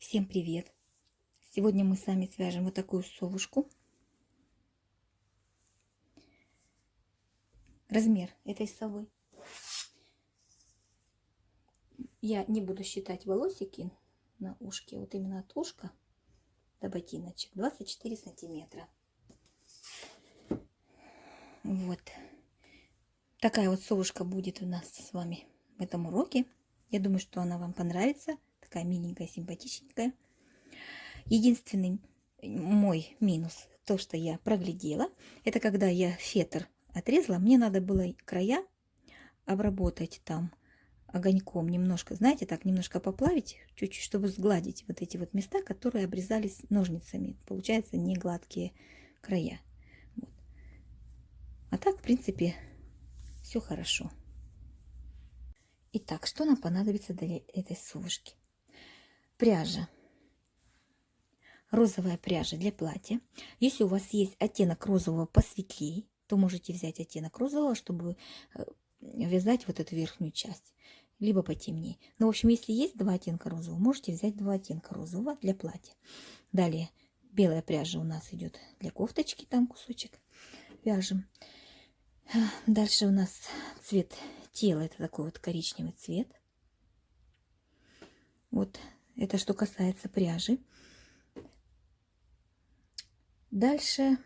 Всем привет! Сегодня мы с вами свяжем вот такую совушку. Размер этой совы. Я не буду считать волосики на ушке. Вот именно от ушка до ботиночек 24 сантиметра. Вот. Такая вот совушка будет у нас с вами в этом уроке. Я думаю, что она вам понравится. Такая миленькая, симпатичненькая. Единственный мой минус, то, что я проглядела, это когда я фетр отрезала, мне надо было края обработать там огоньком немножко, знаете, так немножко поплавить, чуть-чуть, чтобы сгладить вот эти вот места, которые обрезались ножницами. Получается не гладкие края. Вот. А так, в принципе, все хорошо. Итак, что нам понадобится для этой совушки? Пряжа. Розовая пряжа для платья. Если у вас есть оттенок розового посветлее, то можете взять оттенок розового, чтобы вязать вот эту верхнюю часть. Либо потемнее. Но, в общем, если есть два оттенка розового, можете взять два оттенка розового для платья. Далее белая пряжа у нас идет для кофточки, там кусочек вяжем. Дальше у нас цвет тела, это такой вот коричневый цвет. Вот это что касается пряжи. Дальше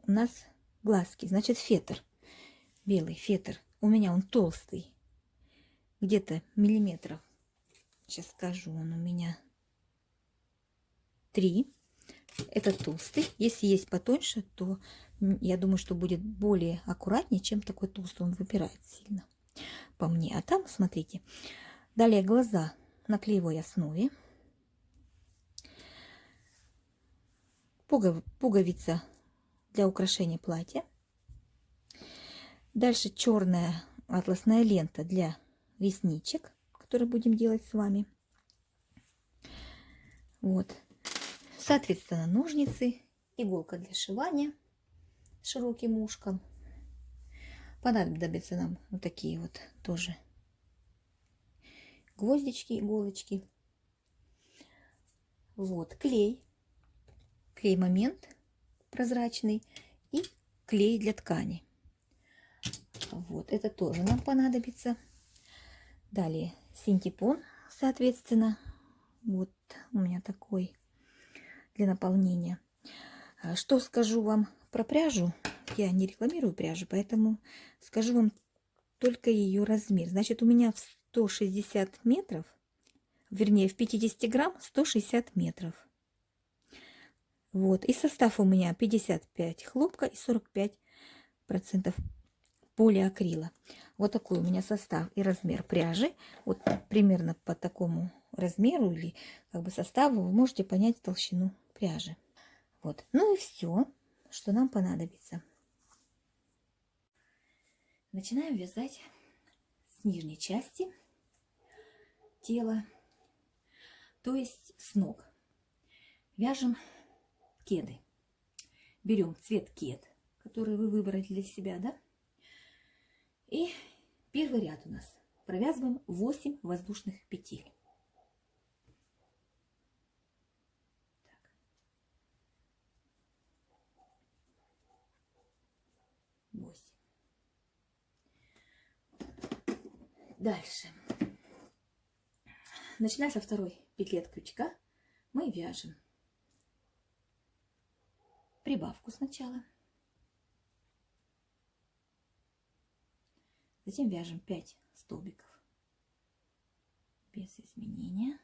у нас глазки, значит фетр, белый фетр. У меня он толстый, где-то миллиметров, сейчас скажу, он у меня 3. Это толстый. Если есть потоньше, то я думаю, что будет более аккуратнее, чем такой толстый. Он выпирает сильно по мне. А там, смотрите, далее глаза на клеевой основе. Пуговица для украшения платья. Дальше черная атласная лента для ресничек, которые будем делать с вами. Вот. Соответственно, ножницы, иголка для сшивания с широким ушком. Понадобятся нам вот такие вот тоже гвоздички, иголочки. Вот клей, клей-момент прозрачный и клей для ткани. Вот это тоже нам понадобится. Далее синтепон, соответственно, вот у меня такой для наполнения. Что скажу вам про пряжу? Я не рекламирую пряжу, поэтому скажу вам только ее размер. Значит, у меня в 160 метров, вернее, в 50 грамм 160 метров. Вот. И состав у меня 55 хлопка и 45% полиакрила. Вот такой у меня состав и размер пряжи. Вот примерно по такому размеру или как бы составу вы можете понять толщину пряжи. Вот. Ну и все, что нам понадобится. Начинаем вязать с нижней части тела, то есть с ног. Вяжем кеды. Берем цвет кед, который вы выбрали для себя, да? И первый ряд у нас. Провязываем 8 воздушных петель. Так. 8. Дальше. Начиная со второй петли от крючка, мы вяжем прибавку сначала. Затем вяжем 5 столбиков без изменения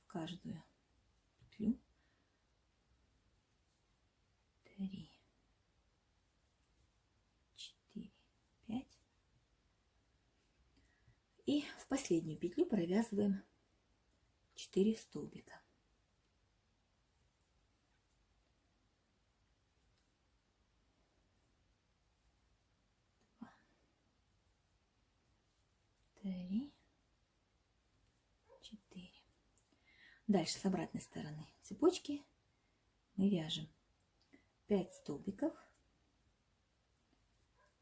в каждую петлю. 3, 4, 5. И в последнюю петлю провязываем 4 столбика. Три, 4. Дальше с обратной стороны цепочки мы вяжем 5 столбиков.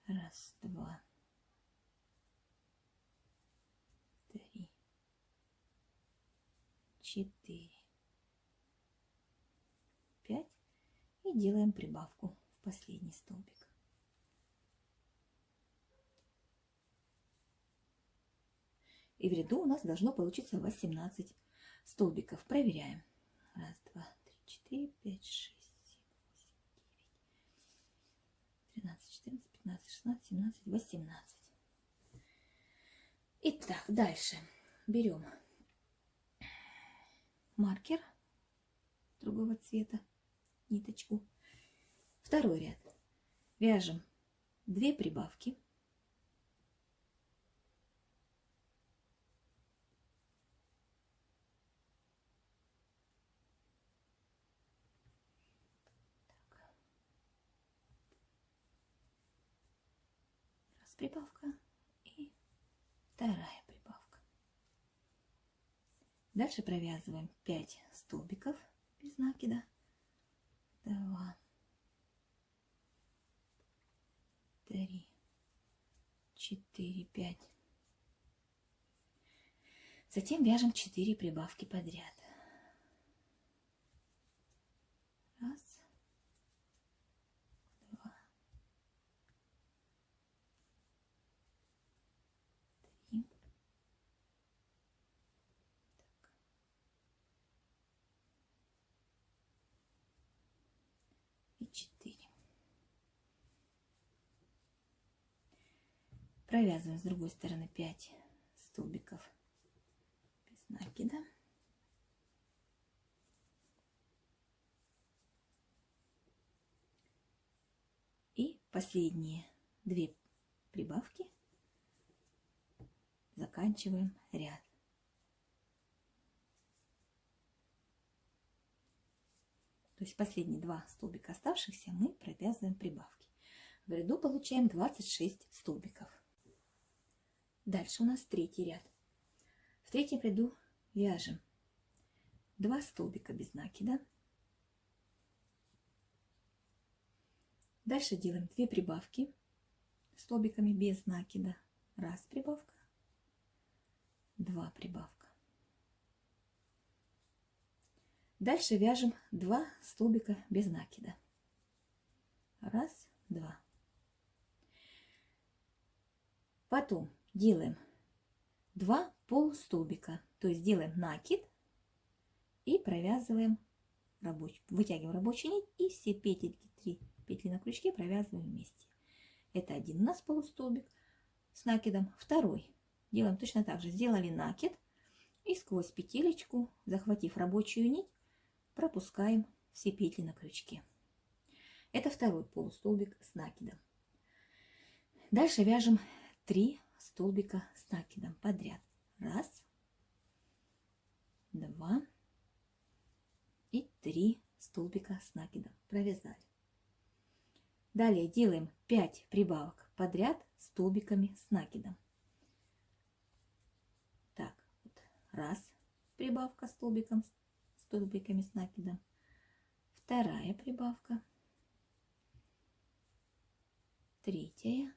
1, 2, 3, 4, 5 и делаем прибавку в последний столбик. И в ряду у нас должно получиться 18 столбиков. Проверяем. 1, 2, 3, 4, 5, 6, 7, 8, 9, 13, 14, 15, 16, 17, 18. Итак, дальше берем маркер другого цвета, ниточку. Второй ряд. Вяжем 2 прибавки. Раз прибавка и вторая прибавка. Дальше провязываем 5 столбиков без накида. 2, 3, 4, 5. Затем вяжем 4 прибавки подряд. Раз, 2, 3. И 4. Провязываем с другой стороны 5 столбиков без накида. И последние 2 прибавки заканчиваем ряд. То есть последние 2 столбика оставшихся мы провязываем прибавки. В ряду получаем 26 столбиков. Дальше у нас третий ряд. В третьем ряду вяжем 2 столбика без накида. Дальше делаем 2 прибавки столбиками без накида. Раз прибавка, 2 прибавка. Дальше вяжем 2 столбика без накида. Раз, 2. Потом делаем 2 полустолбика, то есть делаем накид и провязываем вытягиваем рабочую нить и все петельки, 3 петли на крючке провязываем вместе. Это один у нас полустолбик с накидом. Второй делаем точно так же. Сделали накид и сквозь петелечку, захватив рабочую нить, пропускаем все петли на крючке. Это второй полустолбик с накидом. Дальше вяжем 3 столбика с накидом подряд. Раз, 2 и 3 столбика с накидом. Провязали. Далее делаем 5 прибавок подряд столбиками с накидом. Так, вот раз прибавка столбиками с накидом. Вторая прибавка. Третья.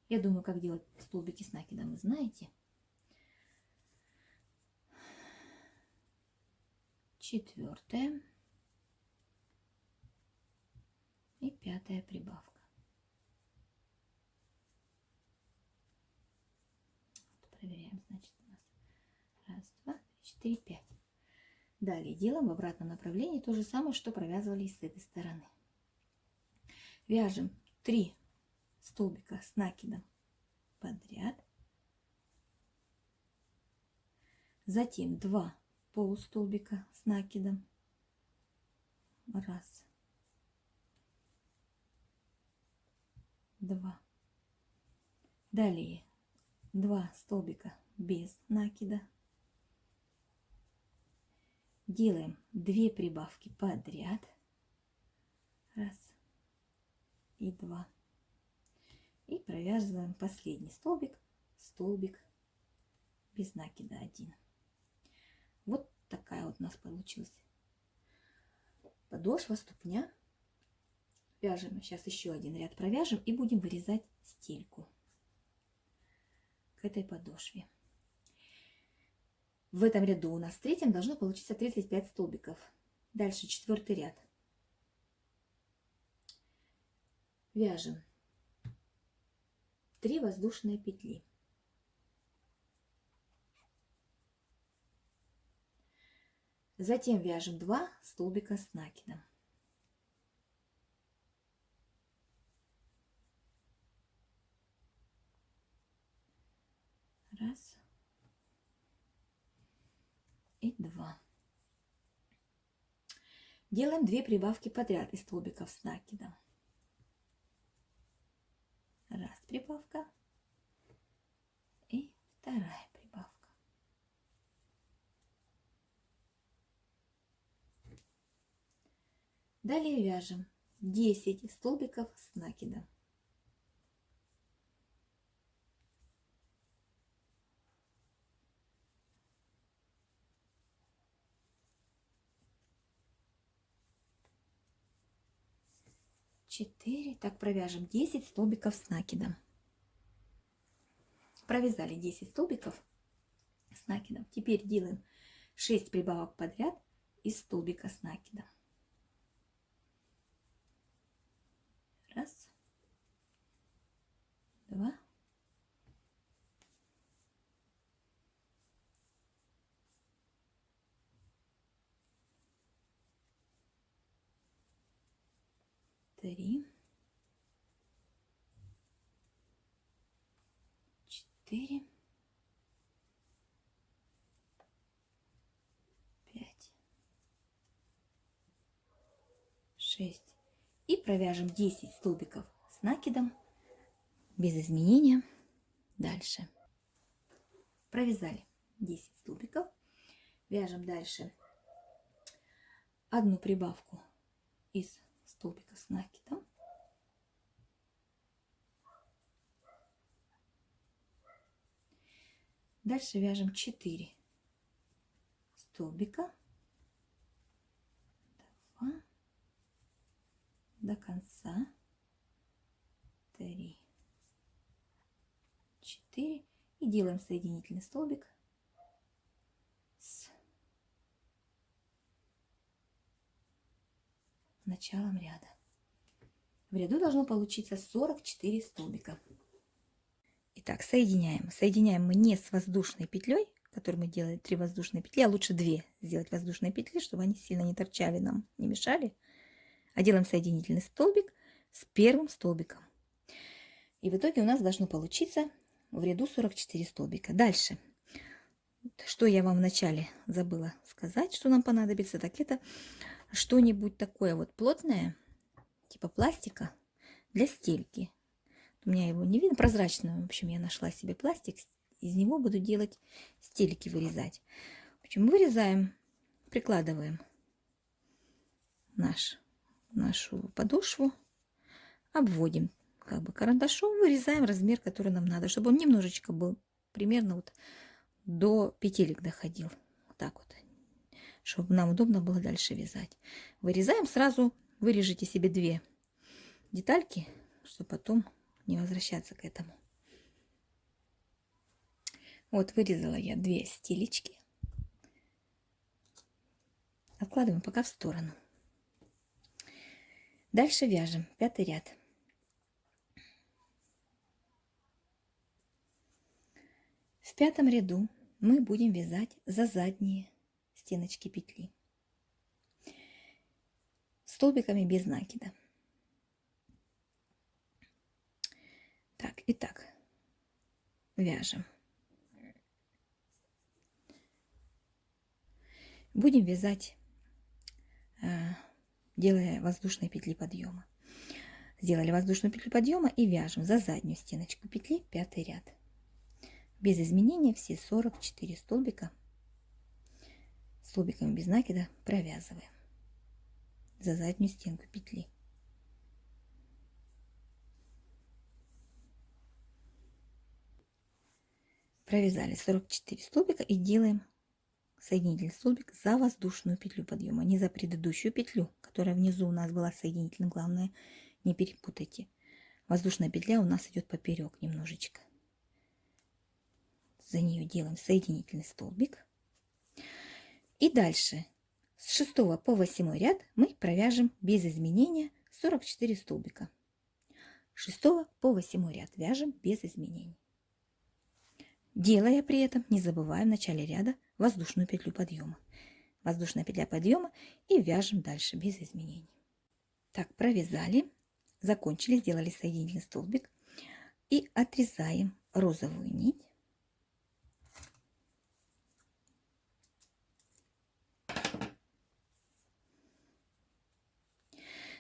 Я думаю, как делать столбики с накидом, вы знаете. Четвертая. И 5-я прибавка. Вот проверяем, значит, у нас 1, 2, 3, 4, 5. Далее делаем в обратном направлении то же самое, что провязывали с этой стороны. Вяжем 3 столбика с накидом подряд. Затем 2 полустолбика с накидом. Раз, 2. Далее 2 столбика без накида. Делаем 2 прибавки подряд. Раз и 2. И провязываем последний столбик без накида 1. Вот такая вот у нас получилась подошва, ступня. Вяжем сейчас еще один ряд, провяжем и будем вырезать стельку к этой подошве. В этом ряду у нас в третьем должно получиться 35 столбиков. Дальше четвертый ряд. Вяжем 3 воздушные петли. Затем вяжем 2 столбика с накидом. Раз и 2. Делаем 2 прибавки подряд из столбиков с накидом. Раз прибавка и вторая прибавка. Далее вяжем 10 столбиков с накидом. Так, провяжем 10 столбиков с накидом. Провязали 10 столбиков с накидом. Теперь делаем 6 прибавок подряд из столбика с накидом. Раз, 2, 3, 4, 5, 6. И провяжем 10 столбиков с накидом без изменения. Дальше. Провязали 10 столбиков. Вяжем дальше одну прибавку из столбика с накидом. Дальше вяжем 4 столбика, 2, до конца, 3, 4 и делаем соединительный столбик с началом ряда. В ряду должно получиться 44 столбика. Итак, соединяем. Соединяем мы не с воздушной петлей, которую мы делали 3 воздушные петли, а лучше 2 сделать воздушные петли, чтобы они сильно не торчали нам, не мешали. А делаем соединительный столбик с первым столбиком. И в итоге у нас должно получиться в ряду 44 столбика. Дальше. Что я вам вначале забыла сказать, что нам понадобится, так это что-нибудь такое вот плотное, типа пластика, для стельки. У меня его не видно, прозрачную. В общем, я нашла себе пластик, из него буду делать стельки, вырезать. В общем, вырезаем, прикладываем нашу подошву, обводим как бы карандашом, вырезаем размер, который нам надо, чтобы он немножечко был, примерно вот до петелек доходил. Вот так вот, чтобы нам удобно было дальше вязать. Вырезаем сразу, вырежите себе 2 детальки, чтобы потом не возвращаться к этому. Вот вырезала я 2 стелечки. Откладываем пока в сторону. Дальше вяжем 5-й ряд. В 5-м ряду мы будем вязать за задние стеночки петли столбиками без накида. Так, итак, вяжем. Будем вязать, делая воздушные петли подъема. Сделали воздушную петлю подъема и вяжем за заднюю стеночку петли 5-й ряд. Без изменения все 44 столбика столбиками без накида провязываем за заднюю стенку петли. Провязали 44 столбика и делаем соединительный столбик за воздушную петлю подъема, не за предыдущую петлю, которая внизу у нас была соединительной. Главное, не перепутайте. Воздушная петля у нас идет поперек немножечко. За нее делаем соединительный столбик И дальше с 6 по 8 ряд мы провяжем без изменения 44 столбика. С 6 по 8 ряд вяжем без изменений. Делая при этом, не забываем в начале ряда воздушную петлю подъема. Воздушная петля подъема и вяжем дальше без изменений. Так, провязали, закончили, сделали соединительный столбик и отрезаем розовую нить.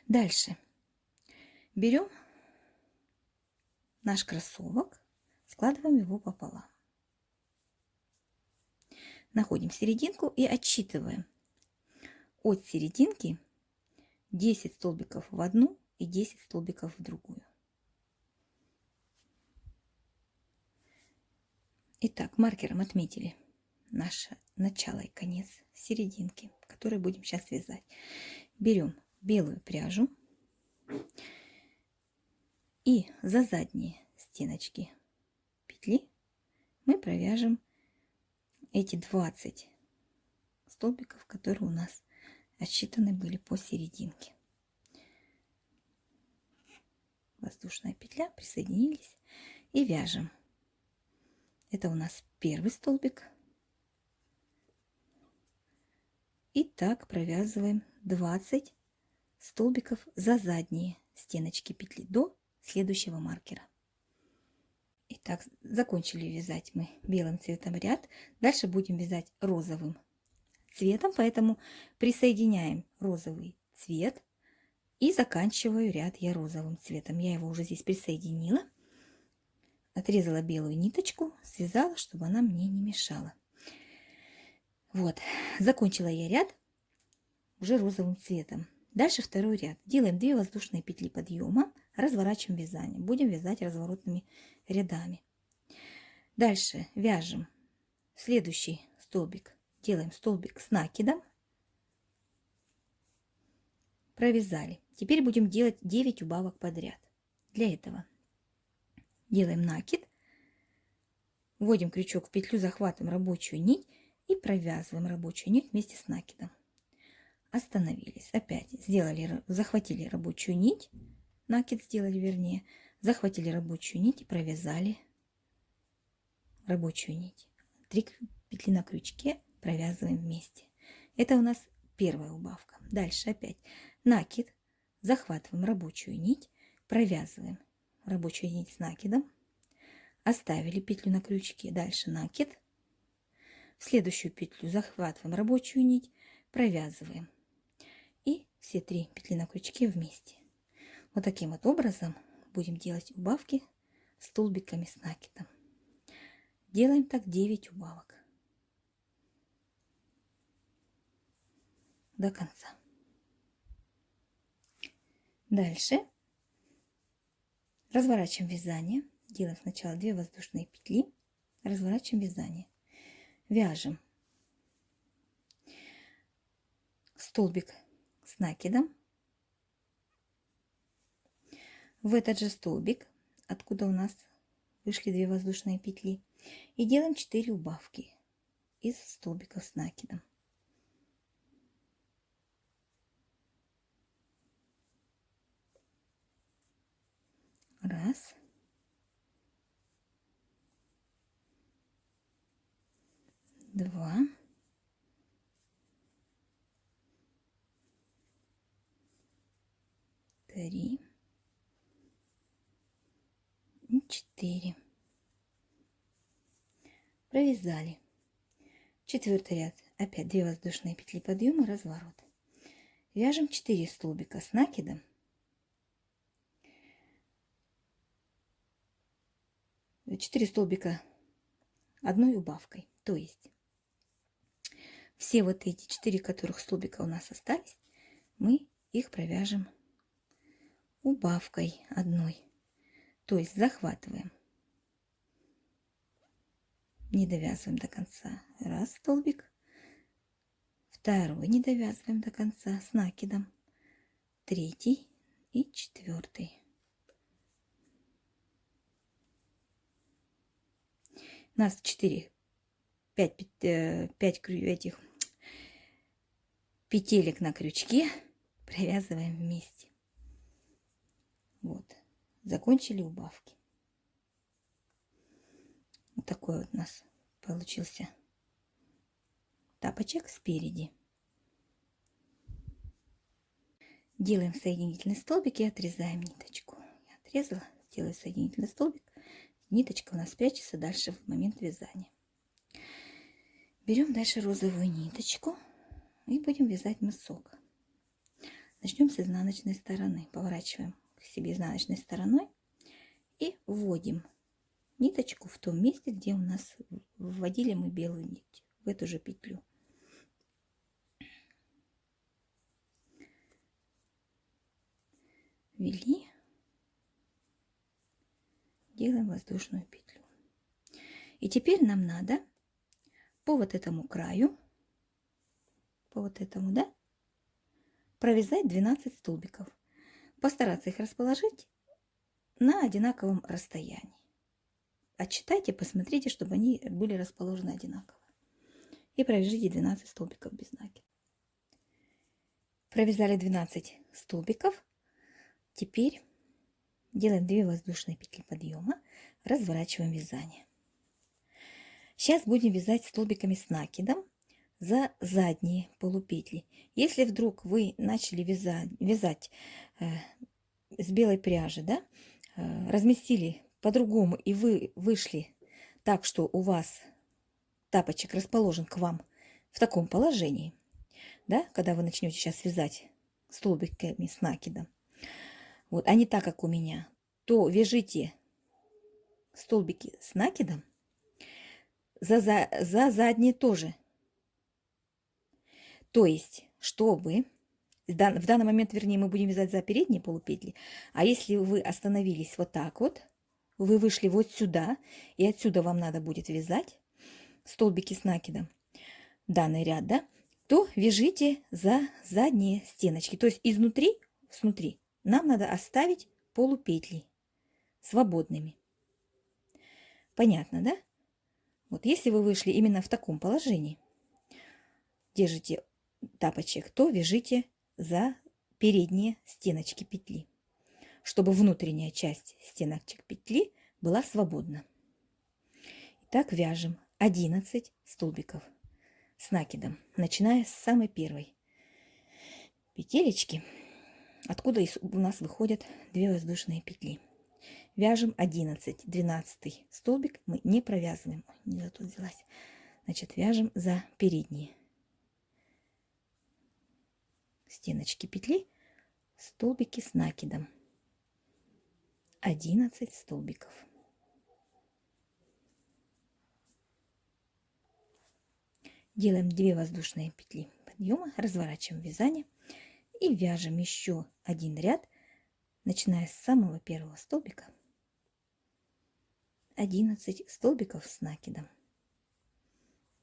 Дальше берем наш кроссовок, складываем его пополам. Находим серединку и отсчитываем от серединки 10 столбиков в одну и 10 столбиков в другую. Итак, маркером отметили наше начало и конец серединки, который будем сейчас вязать. Берем белую пряжу и за задние стеночки петли мы провяжем эти 20 столбиков, которые у нас отсчитаны были по серединке. Воздушная петля, присоединились и вяжем. Это у нас первый столбик. И так провязываем 20 столбиков за задние стеночки петли до следующего маркера. Итак, закончили вязать мы белым цветом ряд. Дальше будем вязать розовым цветом, поэтому присоединяем розовый цвет и заканчиваю ряд я розовым цветом. Я его уже здесь присоединила. Отрезала белую ниточку, связала, чтобы она мне не мешала. Вот, закончила я ряд уже розовым цветом. Дальше второй ряд. Делаем 2 воздушные петли подъема, разворачиваем вязание. Будем вязать разворотными рядами. Дальше вяжем следующий столбик. Делаем столбик с накидом. Провязали. Теперь будем делать 9 убавок подряд. Для этого делаем накид, вводим крючок в петлю, захватываем рабочую нить и провязываем рабочую нить вместе с накидом. Остановились. Опять сделали, захватили рабочую нить, накид сделали, вернее, захватили рабочую нить и провязали рабочую нить. 3 петли на крючке провязываем вместе. Это у нас первая убавка. Дальше опять накид, захватываем рабочую нить, провязываем рабочую нить с накидом, оставили петлю на крючке, дальше накид, в следующую петлю захватываем рабочую нить, провязываем и все 3 петли на крючке вместе. Вот таким вот образом будем делать убавки столбиками с накидом. Делаем так 9 убавок до конца. Дальше разворачиваем вязание. Делаем сначала 2 воздушные петли, разворачиваем вязание. Вяжем столбик с накидом. В этот же столбик, откуда у нас вышли 2 воздушные петли, и делаем 4 убавки из столбиков с накидом. Раз. Два. Три. И 4. Провязали. Четвертый ряд. Опять 2 воздушные петли подъема, разворот. Вяжем 4 столбика с накидом. 4 столбика одной убавкой. То есть все вот эти 4, которых столбика у нас остались, мы их провяжем убавкой одной. То есть захватываем, не довязываем до конца. Раз столбик, второй не довязываем до конца с накидом, третий и четвертый. У нас 5 этих петелек на крючке провязываем вместе. Вот, закончили убавки. Вот такой вот у нас получился тапочек спереди. Делаем соединительный столбик и отрезаем ниточку. Я отрезала, делаю соединительный столбик. Ниточка у нас прячется дальше в момент вязания. Берем дальше розовую ниточку и будем вязать мысок. Начнем с изнаночной стороны. Поворачиваем к себе изнаночной стороной и вводим ниточку в том месте, где у нас вводили мы белую нить, в эту же петлю. Ввели, делаем воздушную петлю. И теперь нам надо по вот этому краю, по вот этому, да, провязать 12 столбиков. Постараться их расположить на одинаковом расстоянии. Отсчитайте, посмотрите, чтобы они были расположены одинаково. И провяжите 12 столбиков без накида. Провязали 12 столбиков. Теперь делаем 2 воздушные петли подъема, разворачиваем вязание. Сейчас будем вязать столбиками с накидом за задние полупетли. Если вдруг вы начали вязать с белой пряжи, да, разместили по-другому, и вы вышли так, что у вас тапочек расположен к вам в таком положении, да, когда вы начнете сейчас вязать столбиками с накидом, вот, а не так, как у меня, то вяжите столбики с накидом за задние тоже. То есть, чтобы в данный момент, вернее, мы будем вязать за передние полупетли, а если вы остановились вот так вот, вы вышли вот сюда, и отсюда вам надо будет вязать столбики с накидом, данный ряд, да, то вяжите за задние стеночки. То есть изнутри, снутри нам надо оставить полупетли свободными. Понятно, да? Вот если вы вышли именно в таком положении, держите тапочек, то вяжите за передние стеночки петли, чтобы внутренняя часть стеночек петли была свободна. Итак, вяжем 11 столбиков с накидом, начиная с самой первой петелечки, откуда у нас выходят 2 воздушные петли. Вяжем 11, 12 столбик мы не провязываем, не за тут взялась. Значит, вяжем за передние стеночки петли столбики с накидом. 11 столбиков. Делаем 2 воздушные петли подъема, разворачиваем вязание и вяжем еще один ряд, начиная с самого первого столбика. 11 столбиков с накидом.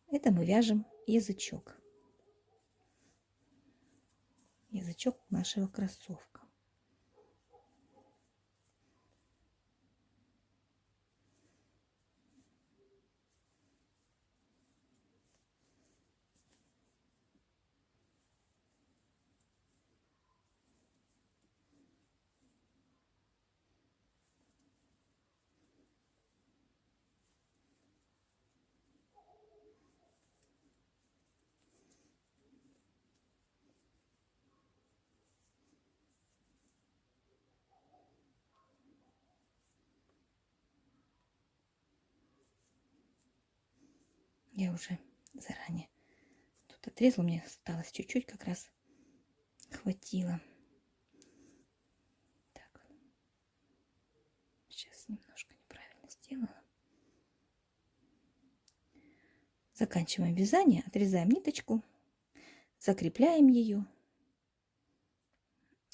Это мы вяжем язычок. Язычок нашего кроссовка. Я уже заранее тут отрезала, мне осталось чуть-чуть, как раз хватило. Так, сейчас немножко неправильно сделала. Заканчиваем вязание, отрезаем ниточку, закрепляем ее.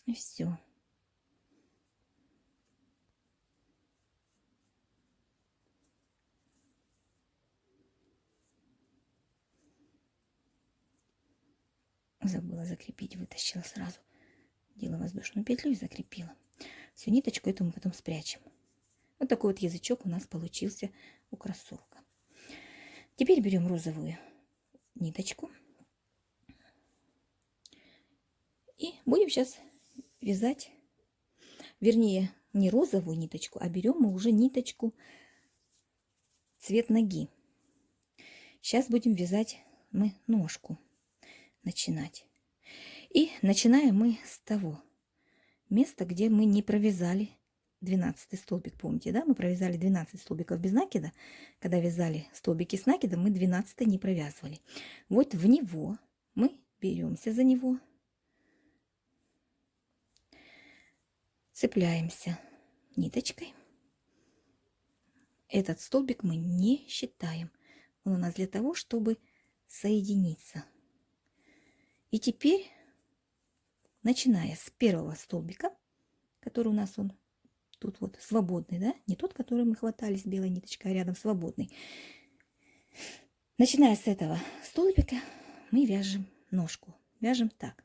И все. Забыла закрепить, вытащила сразу. Делала воздушную петлю и закрепила. Всю ниточку эту мы потом спрячем. Вот такой вот язычок у нас получился у кроссовка. Теперь берем розовую ниточку И будем сейчас вязать, вернее, не розовую ниточку, а берем мы уже ниточку цвет ноги. Сейчас будем вязать мы ножку, начинать. И начинаем мы с того места, где мы не провязали 12 столбик. Помните, да? Мы провязали 12 столбиков без накида. Когда вязали столбики с накидом, мы 12 не провязывали. Вот в него мы беремся за него, цепляемся ниточкой. Этот столбик мы не считаем. Он у нас для того, чтобы соединиться. И теперь, начиная с первого столбика, который у нас он тут вот свободный, да, не тот, который мы хватали с белой ниточкой, а рядом свободный. Начиная с этого столбика мы вяжем ножку. Вяжем так.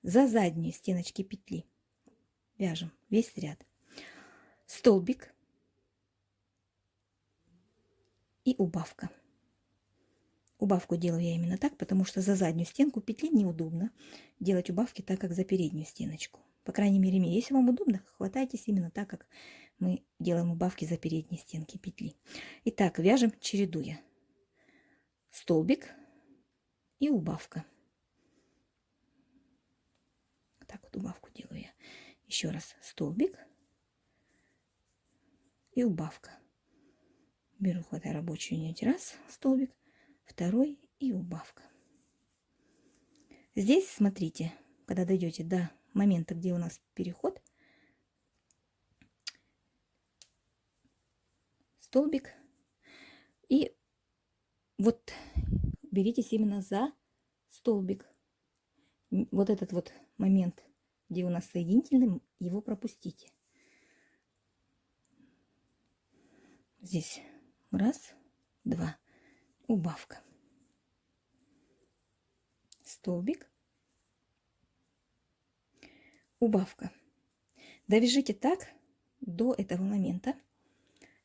За задние стеночки петли вяжем весь ряд. Столбик и убавка. Убавку делаю я именно так, потому что за заднюю стенку петли неудобно делать убавки так, как за переднюю стеночку. По крайней мере, если вам удобно, хватайтесь именно так, как мы делаем убавки за передние стенки петли. Итак, вяжем, чередуя. Столбик и убавка. Так вот убавку делаю я. Еще раз столбик и убавка. Беру, хватаю рабочую нить, раз, столбик, второй и убавка. Здесь, смотрите, когда дойдете до момента, где у нас переход, столбик, и вот беритесь именно за столбик. Вот этот вот момент, где у нас соединительный, его пропустите. Здесь раз, два, убавка. Столбик, убавка. Довяжите так до этого момента,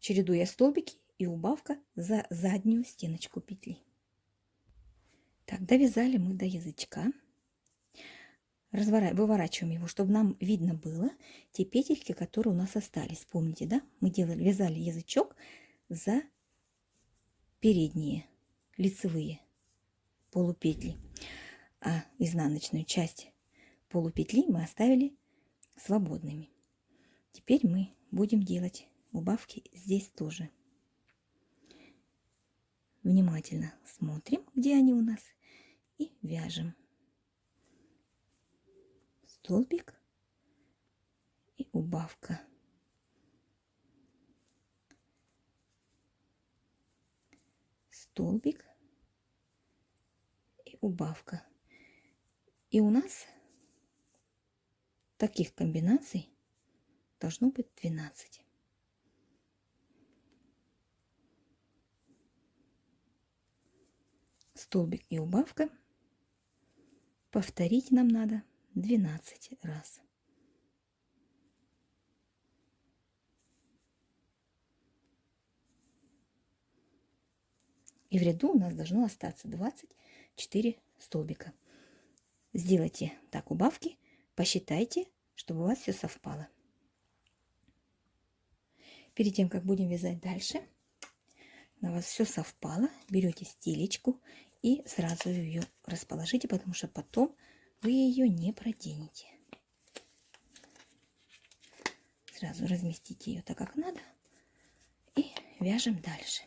чередуя столбики и убавка за заднюю стеночку петли. Так, довязали мы до язычка. Выворачиваем его, чтобы нам видно было те петельки, которые у нас остались. Помните, да? Мы вязали язычок за передние лицевые полупетли, а изнаночную часть полупетли мы оставили свободными. Теперь мы будем делать убавки здесь тоже. Внимательно смотрим, где они у нас, и вяжем. Столбик и убавка. Столбик и убавка. И у нас таких комбинаций должно быть 12. Столбик и убавка. Повторить нам надо 12 раз. И в ряду у нас должно остаться 24 столбика. Сделайте так убавки, посчитайте, чтобы у вас все совпало. Перед тем, как будем вязать дальше, на вас все совпало, берете стелечку и сразу ее расположите, потому что потом вы ее не проденете. Сразу разместите ее так, как надо, и вяжем дальше.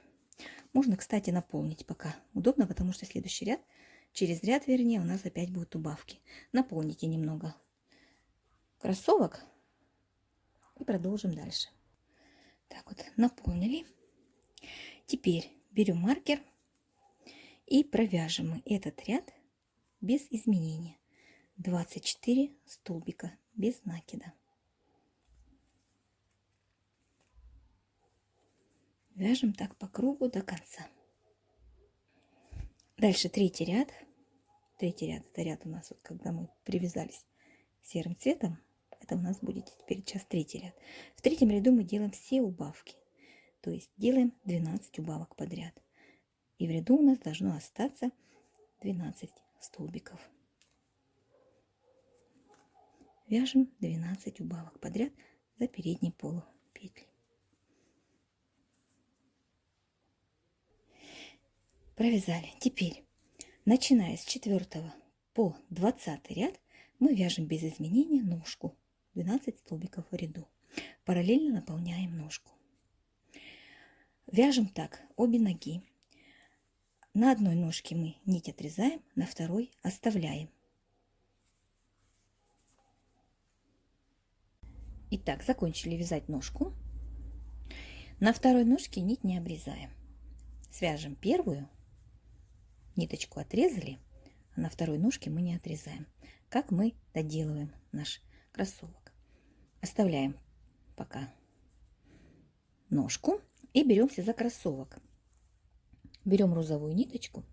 Можно, кстати, наполнить пока удобно, потому что следующий ряд, через ряд, вернее, у нас опять будут убавки. Наполните немного кроссовок и продолжим дальше. Так вот, наполнили. Теперь берем маркер и провяжем мы этот ряд без изменения. 24 столбика без накида. Вяжем так по кругу до конца. Дальше третий ряд. Третий ряд, это ряд у нас, вот, когда мы привязались серым цветом, это у нас будет теперь сейчас третий ряд. В третьем ряду мы делаем все убавки, то есть делаем 12 убавок подряд. И в ряду у нас должно остаться 12 столбиков. вяжем 12 убавок подряд за передние полупетли. Провязали. Теперь, начиная с 4 по 20 ряд, мы вяжем без изменения ножку 12 столбиков в ряду. Параллельно наполняем ножку. Вяжем так обе ноги. На одной ножке мы нить отрезаем, на второй оставляем. Итак, закончили вязать ножку. На второй ножке нить не обрезаем. Свяжем первую, ниточку отрезали, а на второй ножке мы не отрезаем. Как мы доделываем наш кроссовок. Оставляем пока ножку и беремся за кроссовок. Берем розовую ниточку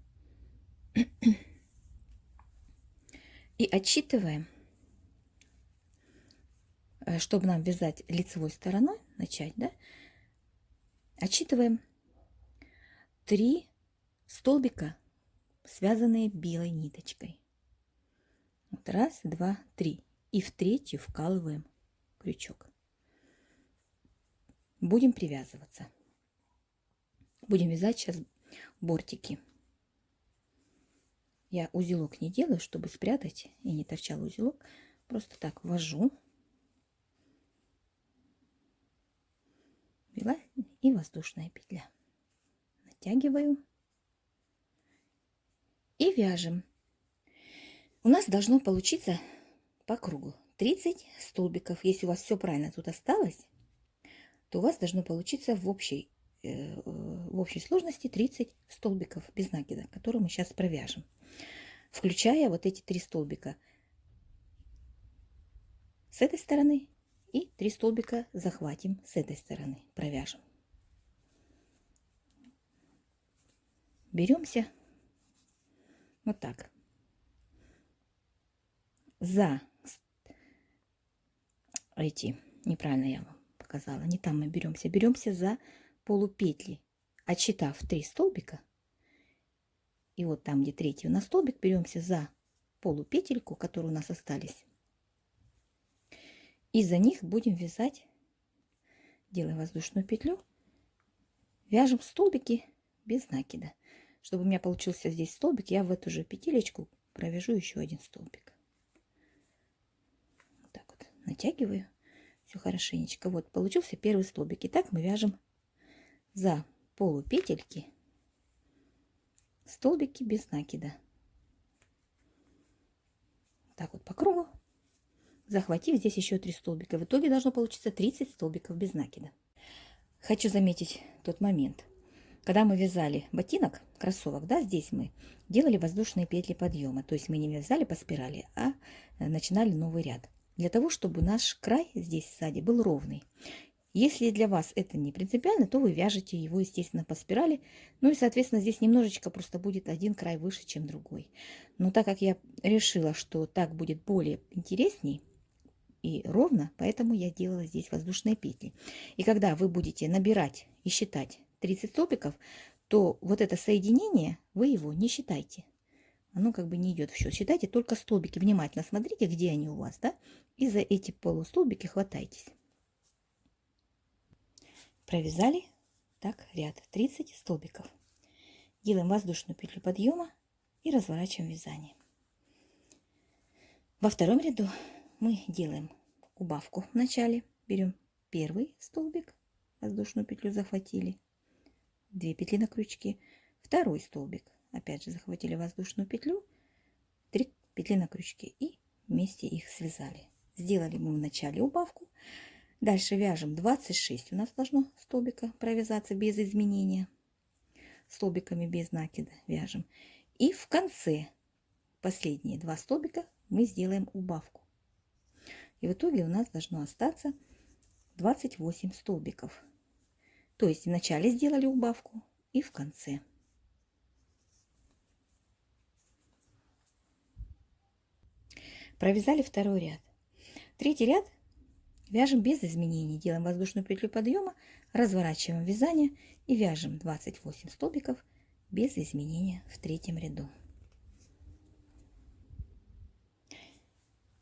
и отсчитываем, чтобы нам вязать лицевой стороной, начать, да, отсчитываем 3 столбика, связанные белой ниточкой. Вот раз, два, три. И в третью вкалываем крючок. Будем привязываться. Будем вязать сейчас бортики. Я узелок не делаю, чтобы спрятать и не торчал узелок. Просто так ввожу. Ввела и воздушная петля. Натягиваю. И вяжем. У нас должно получиться по кругу 30 столбиков. Если у вас все правильно тут осталось, то у вас должно получиться в общей сложности 30 столбиков без накида, которые мы сейчас провяжем, включая вот эти 3 столбика с этой стороны и 3 столбика захватим с этой стороны, провяжем. Беремся вот так за эти, неправильно я вам показала, не там мы беремся за полупетли, отсчитав 3 столбика, и вот там, где третий у нас столбик, беремся за полупетельку, которые у нас остались, и за них будем вязать, делаем воздушную петлю, вяжем столбики без накида. Чтобы у меня получился здесь столбик, я в эту же петелечку провяжу еще один столбик. Вот так вот натягиваю все хорошенечко. Вот получился первый столбик. И так мы вяжем за полупетельки столбики без накида. Так вот по кругу, захватив здесь еще 3 столбика. В итоге должно получиться 30 столбиков без накида. Хочу заметить тот момент. Когда мы вязали ботинок, кроссовок, да, здесь мы делали воздушные петли подъема. То есть мы не вязали по спирали, а начинали новый ряд. Для того, чтобы наш край здесь сзади был ровный. Если для вас это не принципиально, то вы вяжете его, естественно, по спирали. Ну и, соответственно, здесь немножечко просто будет один край выше, чем другой. Но так как я решила, что так будет более интересней и ровно, поэтому я делала здесь воздушные петли. И когда вы будете набирать и считать 30 столбиков, то вот это соединение, вы его не считайте. Оно как бы не идет в счет. Считайте только столбики. Внимательно смотрите, где они у вас, да? И за эти полустолбики хватайтесь. Провязали так ряд 30 столбиков. Делаем воздушную петлю подъема и разворачиваем вязание. Во втором ряду мы делаем убавку в начале. Берем первый столбик, воздушную петлю захватили, 2 петли на крючке, второй столбик, опять же захватили воздушную петлю, 3 петли на крючке и вместе их связали. Сделали мы в начале убавку. Дальше вяжем 26, у нас должно столбика провязаться без изменения, столбиками без накида вяжем. И в конце последние 2 столбика мы сделаем убавку. И в итоге у нас должно остаться 28 столбиков. То есть в начале сделали убавку и в конце. Провязали второй ряд. Третий ряд вяжем без изменений. Делаем воздушную петлю подъема, разворачиваем вязание и вяжем 28 столбиков без изменения в третьем ряду.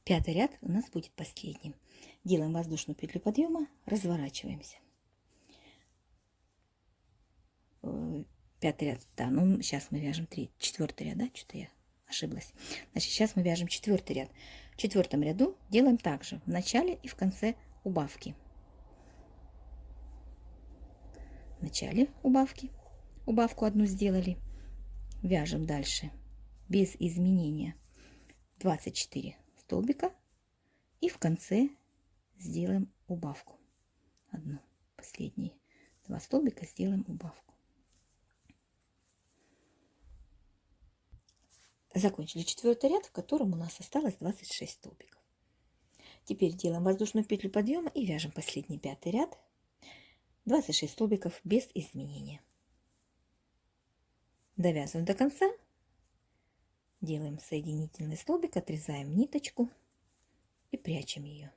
5-й ряд у нас будет последним. Делаем воздушную петлю подъема, разворачиваемся. 5-й ряд, да, ну сейчас мы вяжем 4-й ряд, да, что-то я ошиблась. Значит, сейчас мы вяжем 4-й ряд. В 4-м ряду делаем также в начале и в конце убавки. В начале убавки, убавку одну сделали, вяжем дальше без изменения 24 столбика и в конце сделаем убавку. Одну, последние 2 столбика сделаем убавку. Закончили 4-й ряд, в котором у нас осталось 26 столбиков. Теперь делаем воздушную петлю подъема и вяжем последний 5-й ряд. 26 столбиков без изменения. Довязываем до конца. Делаем соединительный столбик, отрезаем ниточку и прячем ее.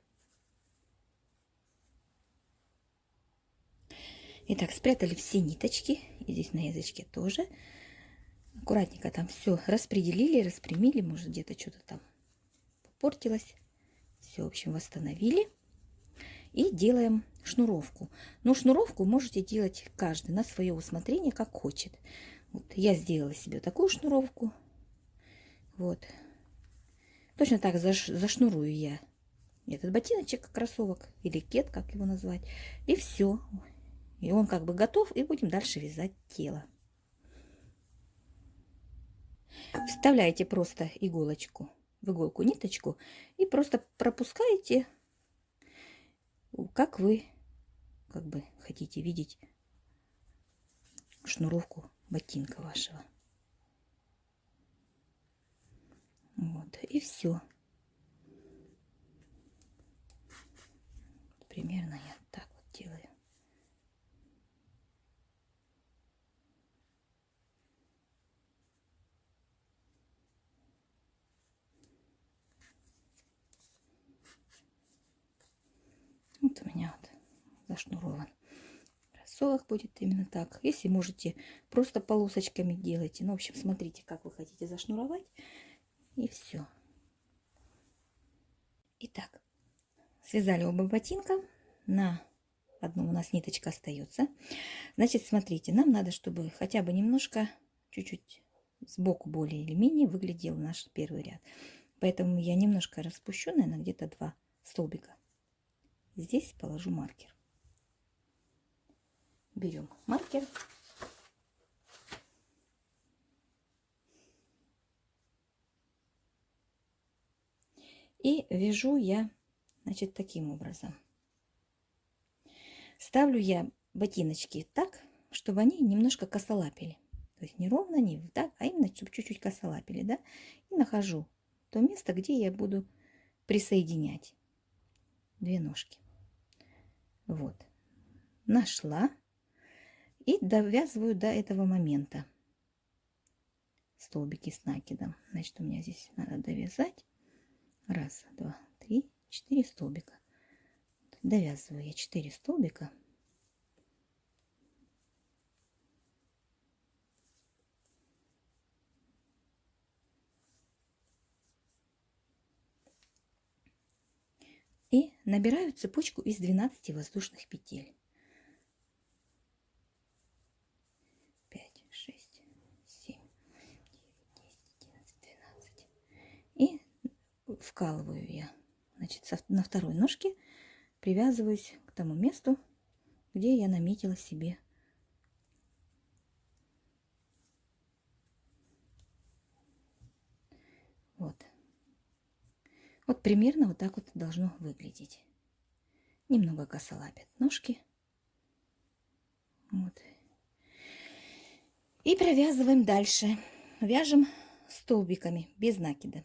Итак, спрятали все ниточки. И здесь на язычке тоже. Аккуратненько там все распределили, распрямили. Может, где-то что-то там попортилось. Все, в общем, восстановили. И делаем шнуровку. Но шнуровку можете делать каждый на свое усмотрение, как хочет. Вот, я сделала себе такую шнуровку. Вот. Точно так зашнурую я этот ботиночек, кроссовок или кет, как его назвать. И все. И он как бы готов. И будем дальше вязать тело. Вставляете просто иголочку в иголку ниточку и просто пропускаете, как вы как бы хотите видеть шнуровку ботинка вашего. Вот, и все. Примерно я так вот делаю. Вот у меня вот зашнурован. Кроссовок будет именно так. Если можете, просто полосочками делайте. Ну, в общем, смотрите, как вы хотите зашнуровать. И все. Итак, связали оба ботинка. На одном у нас ниточка остается. Значит, смотрите, нам надо, чтобы хотя бы немножко, чуть-чуть сбоку более или менее выглядел наш первый ряд. Поэтому я немножко распущу, наверное, где-то 2 столбика. Здесь положу маркер. Берем маркер. И вяжу я, значит, таким образом. Ставлю я ботиночки так, чтобы они немножко косолапили. То есть не ровно, не так, а именно чтобы чуть-чуть косолапили, да. И нахожу то место, где я буду присоединять 2 ножки. Вот. Нашла. И довязываю до этого момента столбики с накидом. Значит, у меня здесь надо довязать 1, 2, 3, 4 столбика. Довязываю я 4 столбика. И набираю цепочку из 12 воздушных петель. 5, 6, 7, 9, 10, 11, 12. И вкалываю я, значит, на второй ножке привязываюсь к тому месту, где я наметила себе вот. Вот примерно вот так вот должно выглядеть. Немного косолапят ножки. Вот. И провязываем дальше. Вяжем столбиками без накида.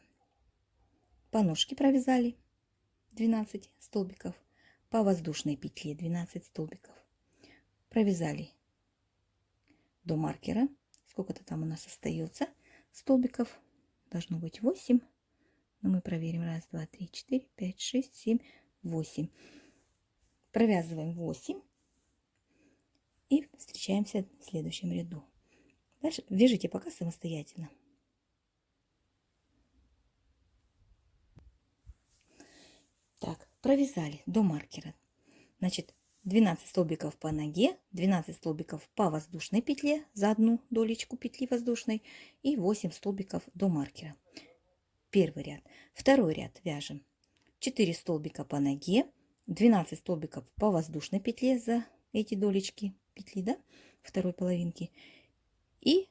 По ножке провязали 12 столбиков. По воздушной петле 12 столбиков. Провязали до маркера. Сколько-то там у нас остается столбиков. Должно быть 8. Но мы проверим. 1, 2, 3, 4, 5, 6, 7, 8. Провязываем 8. И встречаемся в следующем ряду. Дальше вяжите пока самостоятельно. провязали до маркера. Значит, 12 столбиков по ноге, 12 столбиков по воздушной петле за одну долечку петли воздушной и 8 столбиков до маркера. Первый ряд. Второй ряд вяжем 4 столбика по ноге, 12 столбиков по воздушной петле за эти долечки петли, да, второй половинки. И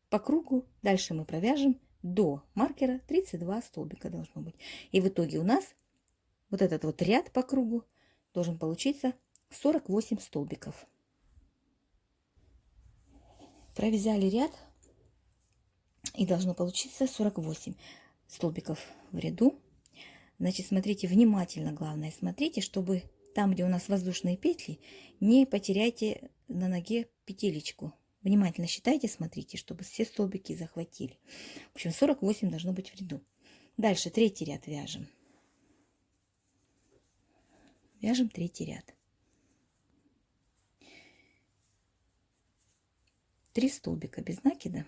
по кругу дальше мы провяжем до маркера 32 столбика должно быть. И в итоге у нас вот этот вот ряд по кругу должен получиться 48 столбиков. Провязали ряд и должно получиться 48 столбиков в ряду. Значит, смотрите внимательно, главное, смотрите, чтобы там, где у нас воздушные петли, не потеряйте на ноге петелечку. Внимательно считайте, смотрите, чтобы все столбики захватили. В общем, 48 должно быть в ряду. Дальше третий ряд вяжем. Вяжем третий ряд. 3 столбика без накида.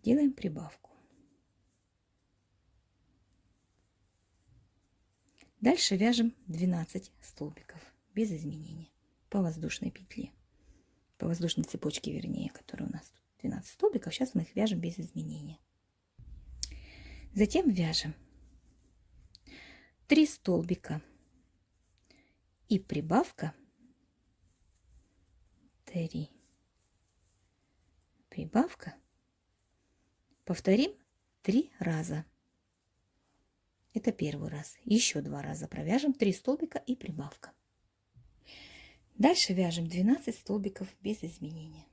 Делаем прибавку. Дальше вяжем 12 столбиков без изменений по воздушной петле. По воздушной цепочке, вернее, которая у нас тут 12 столбиков. Сейчас мы их вяжем без изменения. Затем вяжем 3 столбика и прибавка 3. Прибавка. Повторим 3 раза. Это первый раз. Еще 2 раза провяжем 3 столбика и прибавка. Дальше вяжем 12 столбиков без изменения.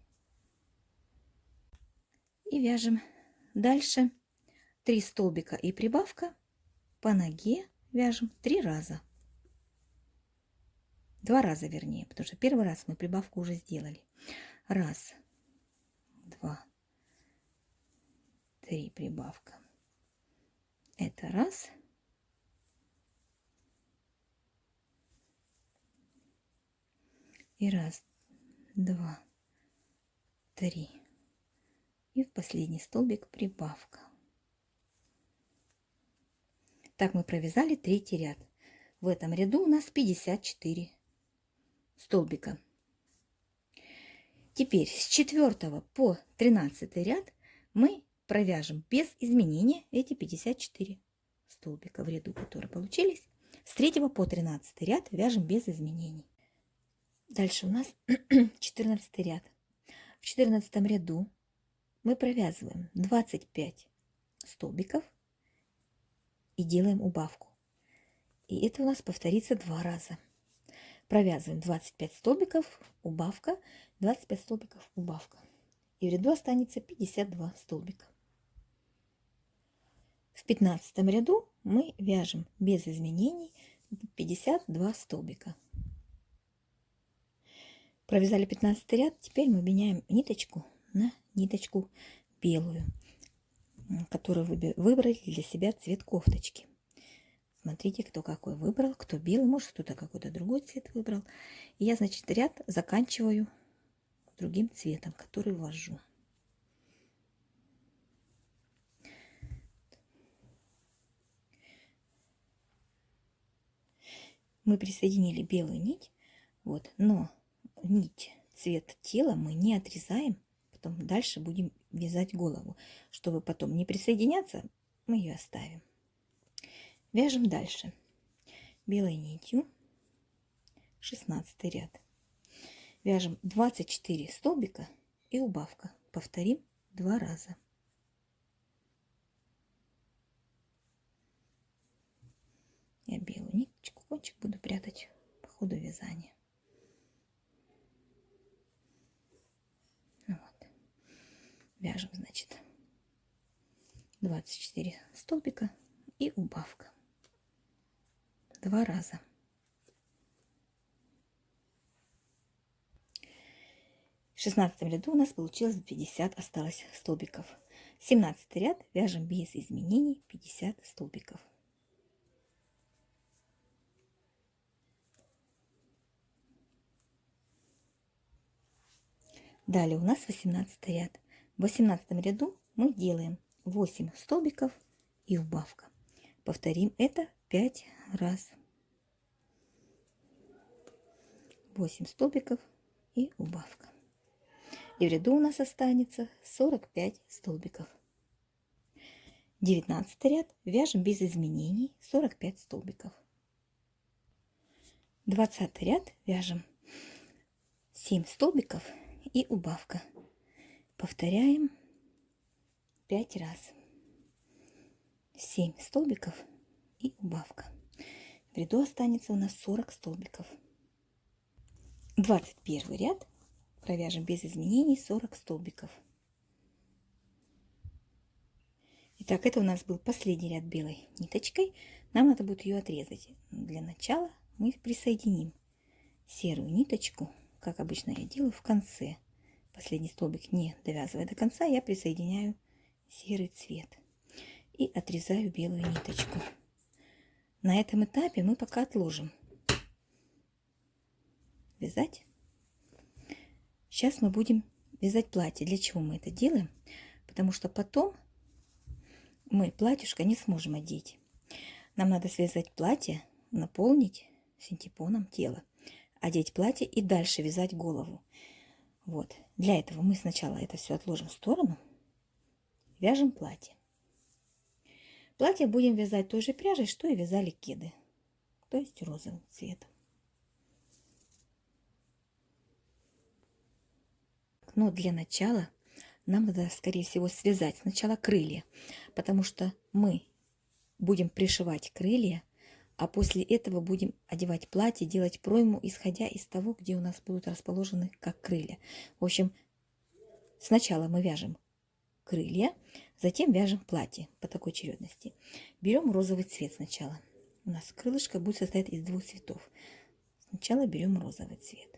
И вяжем дальше 3 столбика и прибавка. По ноге вяжем 3 раза. 2 раза вернее, потому что первый раз мы прибавку уже сделали. 1, 2, 3 прибавка. Это 1. И 1, 2, 3. И в последний столбик прибавка. Так мы провязали третий ряд. В этом ряду у нас 54 столбика. Теперь с 4 по 13 ряд мы провяжем без изменения эти 54 столбика в ряду, которые получились. С 3 по 13 ряд вяжем без изменений. Дальше у нас 14 ряд. В 14 ряду мы провязываем 25 столбиков и делаем убавку. И это у нас повторится 2 раза. Провязываем 25 столбиков, убавка, 25 столбиков, убавка. И в ряду останется 52 столбика. В 15 ряду мы вяжем без изменений 52 столбика. Провязали 15 ряд, теперь мы меняем ниточку на ниточку белую, которую выбрали для себя цвет кофточки. Смотрите, кто какой выбрал, кто белый, может кто-то какой-то другой цвет выбрал. И я, значит, ряд заканчиваю другим цветом, который ввожу. Мы присоединили белую нить, вот, но нить, цвет тела мы не отрезаем, потом дальше будем вязать голову. Чтобы потом не присоединяться, мы ее оставим. Вяжем дальше белой нитью 16 ряд. Вяжем 24 столбика и убавка. Повторим 2 раза. Я белую ниточку, кончик буду прятать по ходу вязания. Вот. Вяжем, значит, 24 столбика и убавка. 2 раза. В 16 ряду у нас получилось 50, осталось столбиков. 17 ряд вяжем без изменений 50 столбиков. Далее у нас 18 ряд. В 18 ряду мы делаем 8 столбиков и убавка. Повторим это 5 раз. 8 столбиков и убавка. И в ряду у нас останется 45 столбиков. 19 ряд вяжем без изменений 45 столбиков. 20 ряд вяжем 7 столбиков и убавка. Повторяем 5 раз. 7 столбиков и убавка. В ряду останется у нас 40 столбиков. 21 ряд провяжем без изменений 40 столбиков. Итак, это у нас был последний ряд белой ниточкой. Нам надо будет ее отрезать. Для начала мы присоединим серую ниточку, как обычно я делаю, в конце. Последний столбик не довязывая до конца, я присоединяю серый цвет и отрезаю белую ниточку. На этом этапе мы пока отложим вязать. Сейчас мы будем вязать платье. Для чего мы это делаем? Потому что потом мы платьюшко не сможем одеть. Нам надо связать платье, наполнить синтепоном тело, одеть платье и дальше вязать голову. Вот. Для этого мы сначала это все отложим в сторону. Вяжем платье. Платье будем вязать той же пряжей, что и вязали кеды. То есть розовым цветом. Но для начала нам надо, скорее всего, связать сначала крылья, потому что мы будем пришивать крылья, а после этого будем одевать платье, делать пройму, исходя из того, где у нас будут расположены как крылья. В общем, сначала мы вяжем крылья, затем вяжем платье по такой чередности. Берем розовый цвет сначала. У нас крылышко будет состоять из двух цветов. Сначала берем розовый цвет.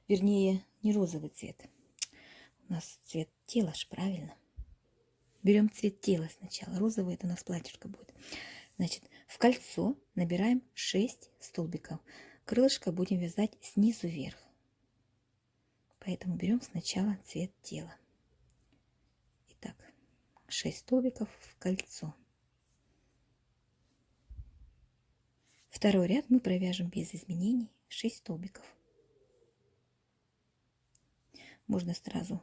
Вернее, не розовый цвет. У нас цвет тела ж, правильно. Берем цвет тела сначала. Розовый это у нас платьишко будет. Значит, в кольцо набираем 6 столбиков. Крылышко будем вязать снизу вверх. Поэтому берем сначала цвет тела. Итак, 6 столбиков в кольцо. Второй ряд мы провяжем без изменений 6 столбиков. Можно сразу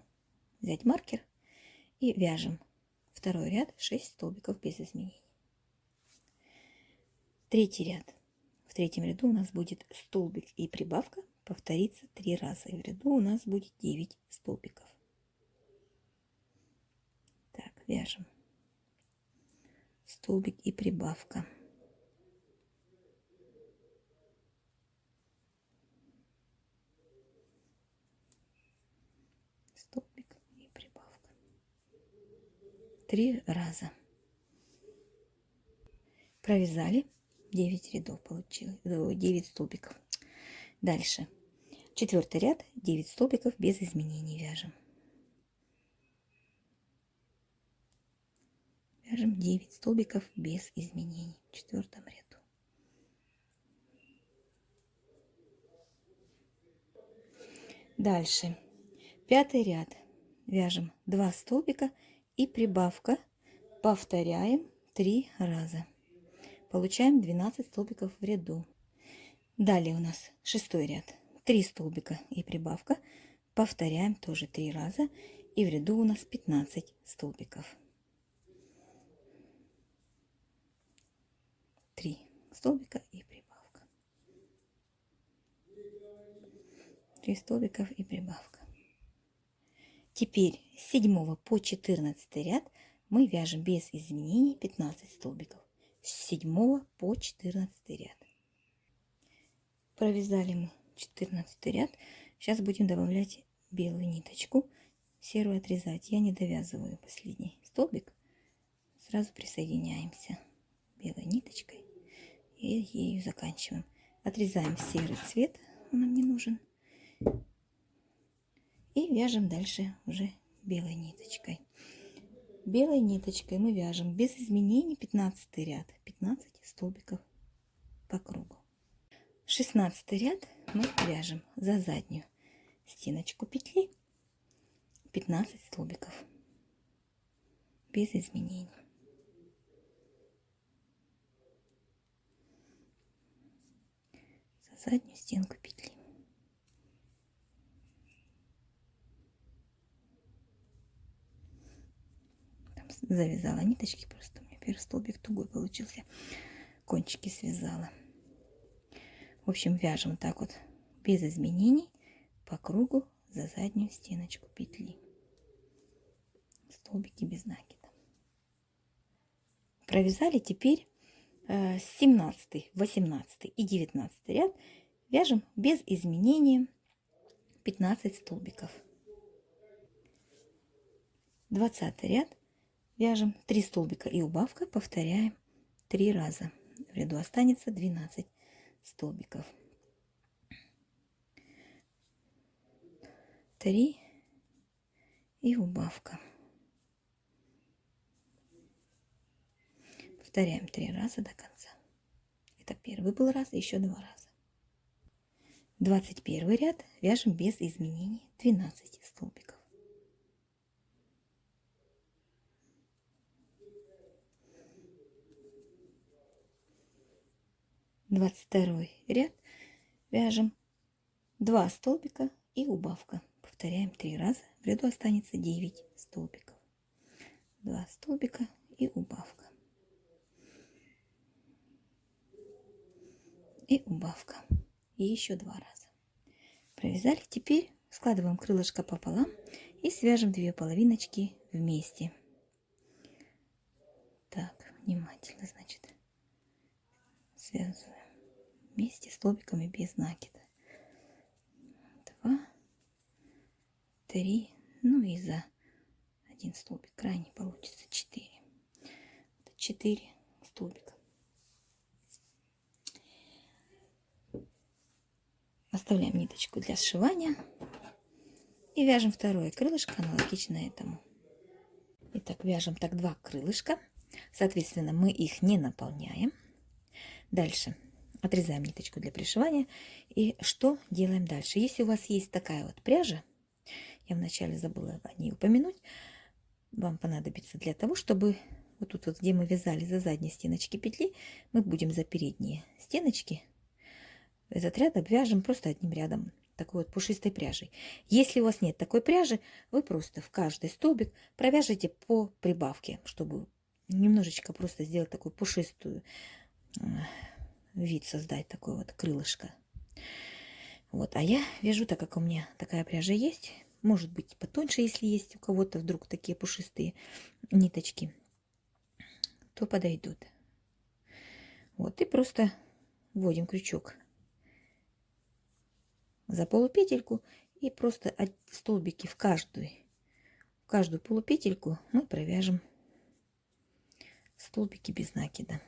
взять маркер и вяжем второй ряд 6 столбиков без изменений. Третий ряд. В третьем ряду у нас будет столбик и прибавка повторится 3 раза. И в ряду у нас будет 9 столбиков. Так, вяжем столбик и прибавка. Столбик и прибавка. 3 раза. Провязали 9 рядов, получилось 9 столбиков. Дальше. Четвертый ряд, 9 столбиков без изменений вяжем. Вяжем 9 столбиков без изменений в четвертом ряду. Дальше. Пятый ряд. Вяжем 2 столбика и прибавка. Повторяем 3 раза. Получаем 12 столбиков в ряду. Далее у нас шестой ряд. 3 столбика и прибавка. Повторяем тоже 3 раза. И в ряду у нас 15 столбиков. 3 столбика и прибавка. 3 столбиков и прибавка. Теперь с 7 по 14 ряд мы вяжем без изменений 15 столбиков. С 7 по 14 ряд. Провязали мы 14 ряд. Сейчас будем добавлять белую ниточку. Серую отрезать. Я не довязываю последний столбик. Сразу присоединяемся белой ниточкой. И ею заканчиваем. Отрезаем серый цвет. Он нам не нужен. И вяжем дальше уже белой ниточкой. Белой ниточкой мы вяжем без изменений 15 ряд. 15 столбиков по кругу. 16 ряд мы вяжем за заднюю стеночку петли 15 столбиков без изменений. За заднюю стенку петли. Там завязала ниточки, просто у меня первый столбик тугой получился. Кончики связала. В общем, вяжем так вот без изменений по кругу за заднюю стеночку петли. Столбики без накида. Провязали. Теперь 17, 18 и 19 ряд вяжем без изменения 15 столбиков. 20 ряд вяжем 3 столбика и убавка, повторяем 3 раза. В ряду останется 12 столбиков. 3 и убавка. Повторяем 3 раза до конца. Это первый был раз, еще 2 раза. 21 ряд вяжем без изменений 12 столбиков. 22 ряд вяжем 2 столбика и убавка. Повторяем 3 раза. В ряду останется 9 столбиков. 2 столбика и убавка. И убавка. И еще 2 раза. Провязали. Теперь складываем крылышко пополам и свяжем 2 половиночки вместе. Так, внимательно, значит, связываем вместе столбиками без накида. 2, 3, ну и за один столбик крайний получится 4. 4 столбика. Оставляем ниточку для сшивания и вяжем второе крылышко аналогично этому. Итак, вяжем так 2 крылышка. Соответственно, мы их не наполняем. Дальше отрезаем ниточку для пришивания. И что делаем дальше? Если у вас есть такая вот пряжа, я вначале забыла о ней упомянуть, вам понадобится для того, чтобы вот тут вот, где мы вязали за задние стеночки петли, мы будем за передние стеночки этот ряд обвяжем просто одним рядом такой вот пушистой пряжей. Если у вас нет такой пряжи, вы просто в каждый столбик провяжите по прибавке, чтобы немножечко просто сделать такую пушистую вид, создать такое вот крылышко. Вот, а я вяжу, так как у меня такая пряжа есть, может быть потоньше, если есть у кого-то вдруг такие пушистые ниточки, то подойдут. Вот, и просто вводим крючок за полупетельку и просто столбики в каждую полупетельку мы провяжем столбики без накида.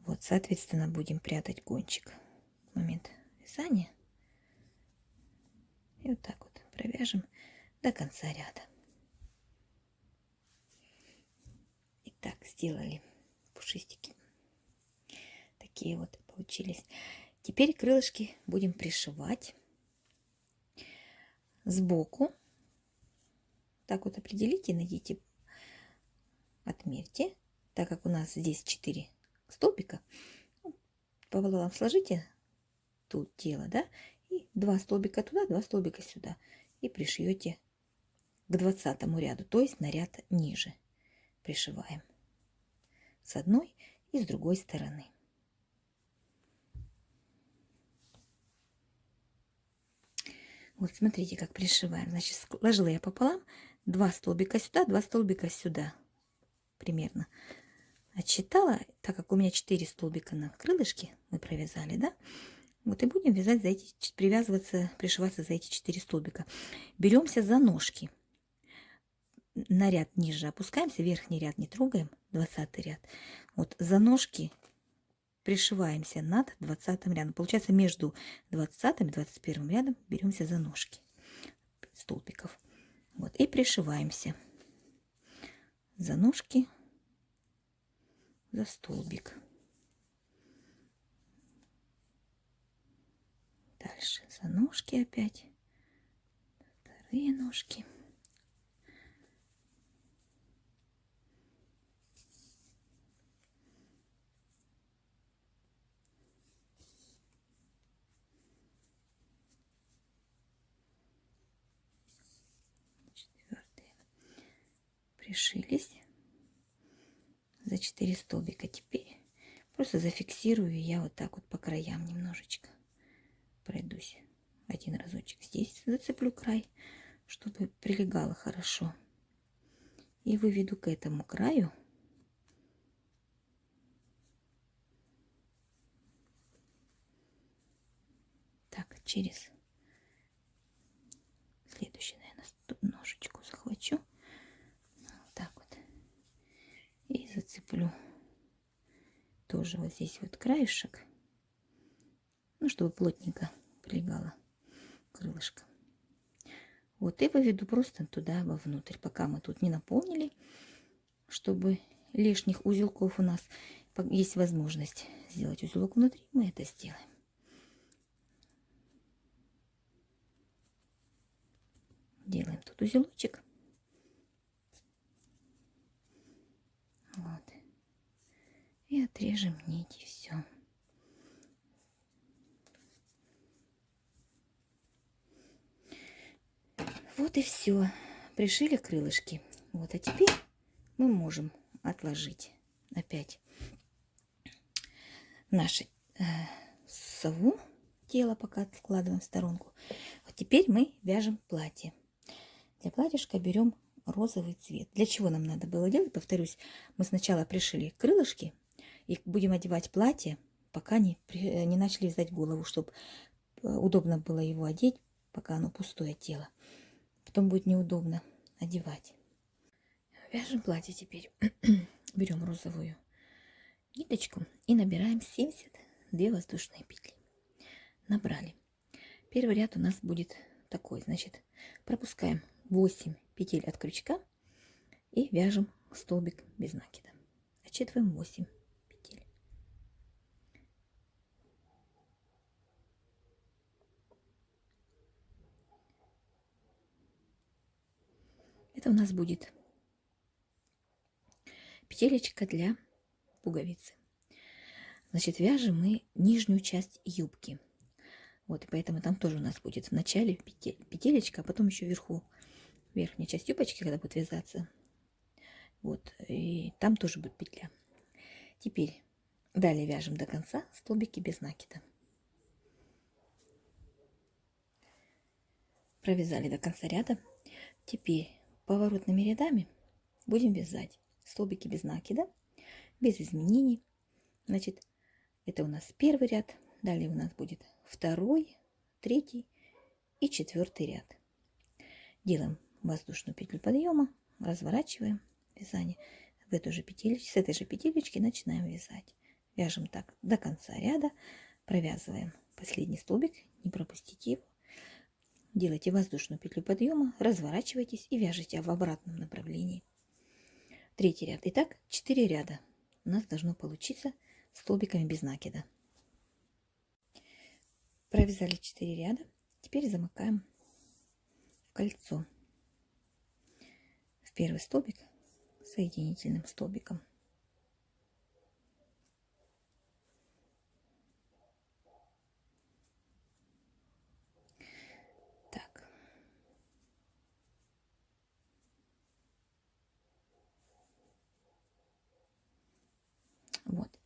Вот, соответственно, будем прятать кончик в момент вязания. И вот так вот провяжем до конца ряда. Итак, сделали пушистики. Такие вот получились. Теперь крылышки будем пришивать сбоку. Так вот определите, найдите, отмерьте. Так как у нас здесь 4 столбика, по волнам сложите тут тело, да, и 2 столбика туда, 2 столбика сюда. И пришьете к 20 ряду, то есть на ряд ниже. Пришиваем с одной и с другой стороны. Вот смотрите, как пришиваем. Значит, сложила я пополам 2 столбика сюда, 2 столбика сюда. Примерно. Отсчитала, так как у меня 4 столбика на крылышке мы провязали, да? Вот и будем вязать за эти, пришиваться за эти 4 столбика. Беремся за ножки. На ряд ниже опускаемся, верхний ряд не трогаем, 20 ряд. Вот за ножки пришиваемся над 20 рядом. Получается, между 20 и 21 рядом беремся за ножки столбиков. Вот, и пришиваемся за ножки за столбик. Дальше за ножки опять. Вторые ножки. Четвертые. Пришились за 4 столбика. Теперь просто зафиксирую я вот так вот по краям немножечко. Пройдусь один разочек здесь, зацеплю край, чтобы прилегало хорошо. И выведу к этому краю так через следующий, наверное, ножечку захвачу. Вот так вот. И зацеплю тоже вот здесь вот краешек. Ну, чтобы плотненько прилегало крылышко. Вот, и выведу просто туда вовнутрь, пока мы тут не наполнили, чтобы лишних узелков у нас есть возможность сделать узелок внутри, мы это сделаем. Делаем тут узелочек. Вот. И отрежем нить, и все. Вот и все. Пришили крылышки. Вот, а теперь мы можем отложить опять наше сову, тело пока откладываем в сторонку. Вот теперь мы вяжем платье. Для платьишка берем розовый цвет. Для чего нам надо было делать? Повторюсь, мы сначала пришили крылышки и будем одевать платье, пока не начали вязать голову, чтобы удобно было его одеть, пока оно пустое тело. Потом будет неудобно одевать. Вяжем платье теперь. Берем розовую ниточку и набираем 72 воздушные петли. Набрали. Первый ряд у нас будет такой. Значит, пропускаем 8 петель от крючка и вяжем столбик без накида. Отсчитываем 8 петель. Это у нас будет петелечка для пуговицы. Значит, вяжем мы нижнюю часть юбки. Вот, и поэтому там тоже у нас будет в начале петелечка, а потом еще вверху верхняя часть юбочки, когда будет вязаться. Вот, и там тоже будет петля. Теперь далее вяжем до конца столбики без накида. Провязали до конца ряда. Теперь поворотными рядами будем вязать столбики без накида, без изменений. Значит, это у нас первый ряд. Далее у нас будет второй, третий и четвертый ряд. Делаем воздушную петлю подъема, разворачиваем вязание в эту же петелечку, с этой же петелечки начинаем вязать. Вяжем так до конца ряда, провязываем последний столбик, не пропустите его. Делайте воздушную петлю подъема, разворачивайтесь и вяжите в обратном направлении. Третий ряд. Итак, 4 ряда у нас должно получиться столбиками без накида. Провязали 4 ряда. Теперь замыкаем в кольцо. В первый столбик соединительным столбиком. Так. Вот.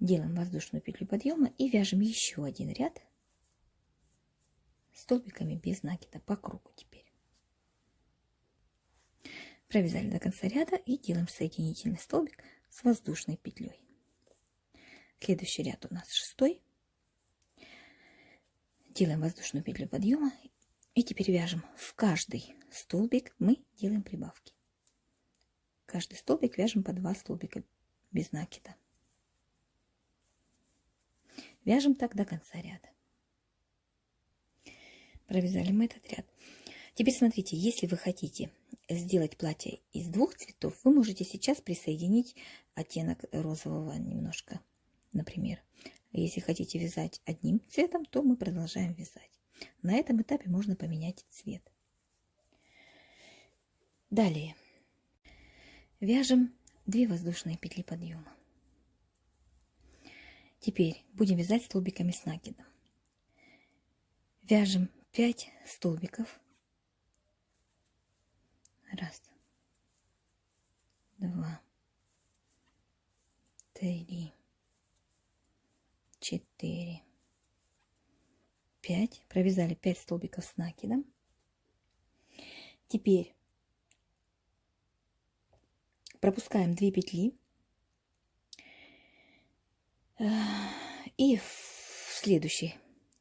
Делаем воздушную петлю подъема и вяжем еще один ряд столбиками без накида по кругу теперь. Провязали до конца ряда и делаем соединительный столбик с воздушной петлей. Следующий ряд у нас 6. Делаем воздушную петлю подъема и теперь вяжем в каждый столбик, мы делаем прибавки. Каждый столбик вяжем по 2 столбика без накида. Вяжем так до конца ряда. Провязали мы этот ряд. Теперь смотрите, если вы хотите сделать платье из двух цветов, вы можете сейчас присоединить оттенок розового немножко, например. Если хотите вязать одним цветом, то мы продолжаем вязать. На этом этапе можно поменять цвет. Далее вяжем 2 воздушные петли подъема. Теперь будем вязать столбиками с накидом. Вяжем 5 столбиков. 1, 2, 3, 4, 5. Провязали 5 столбиков с накидом. Теперь пропускаем 2 петли и в следующий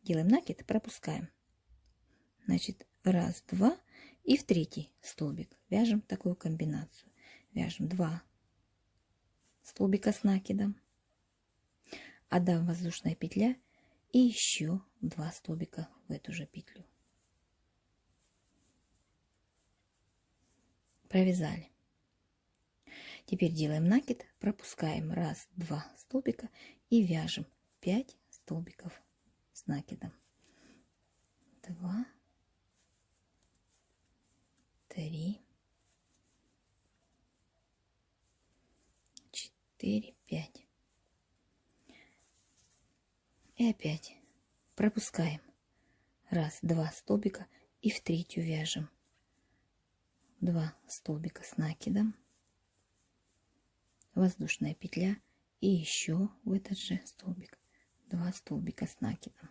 делаем накид, пропускаем. Значит, 1, 2 и в третий столбик вяжем такую комбинацию. Вяжем 2 столбика с накидом, 1 воздушная петля и еще 2 столбика в эту же петлю. Провязали. Теперь делаем накид, пропускаем 1, 2 столбика и вяжем 5 столбиков с накидом. 2, 3, 4, 5. И опять пропускаем 1, 2 столбика и в третью вяжем 2 столбика с накидом, воздушная петля и еще в этот же столбик 2 столбика с накидом.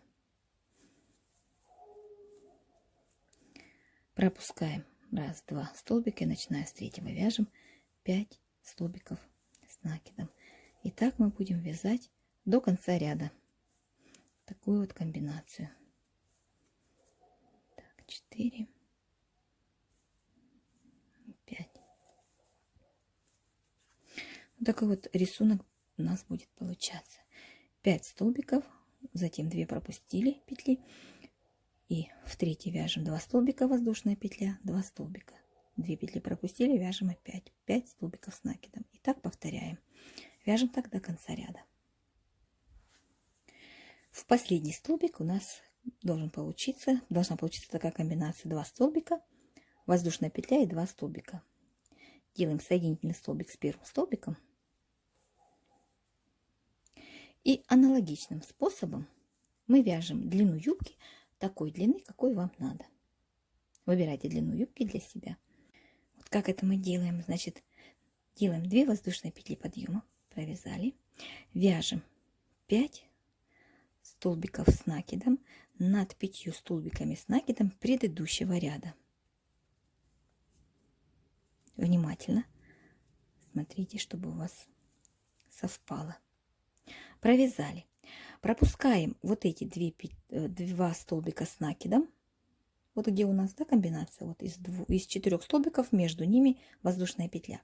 Пропускаем 1, 2 столбика и начиная с третьего вяжем 5 столбиков с накидом. И так мы будем вязать до конца ряда. Такую вот комбинацию. Так, 4, 5. Вот такой вот рисунок у нас будет получаться. 5 столбиков, затем 2 пропустили петли. И в третий вяжем 2 столбика, воздушная петля, 2 столбика. 2 петли пропустили, вяжем опять 5 столбиков с накидом. И так повторяем. Вяжем так до конца ряда. В последний столбик у нас должна получиться такая комбинация: 2 столбика, воздушная петля и 2 столбика. Делаем соединительный столбик с первым столбиком. И аналогичным способом мы вяжем длину юбки такой длины, какой вам надо. Выбирайте длину юбки для себя. Вот как это мы делаем. Значит, делаем 2 воздушные петли подъема, провязали, вяжем 5 столбиков с накидом над 5 столбиками с накидом предыдущего ряда. Внимательно смотрите, чтобы у вас совпало. Провязали. Пропускаем вот эти 2 столбика с накидом. Вот где у нас, да, комбинация. Вот из 4 столбиков, между ними воздушная петля.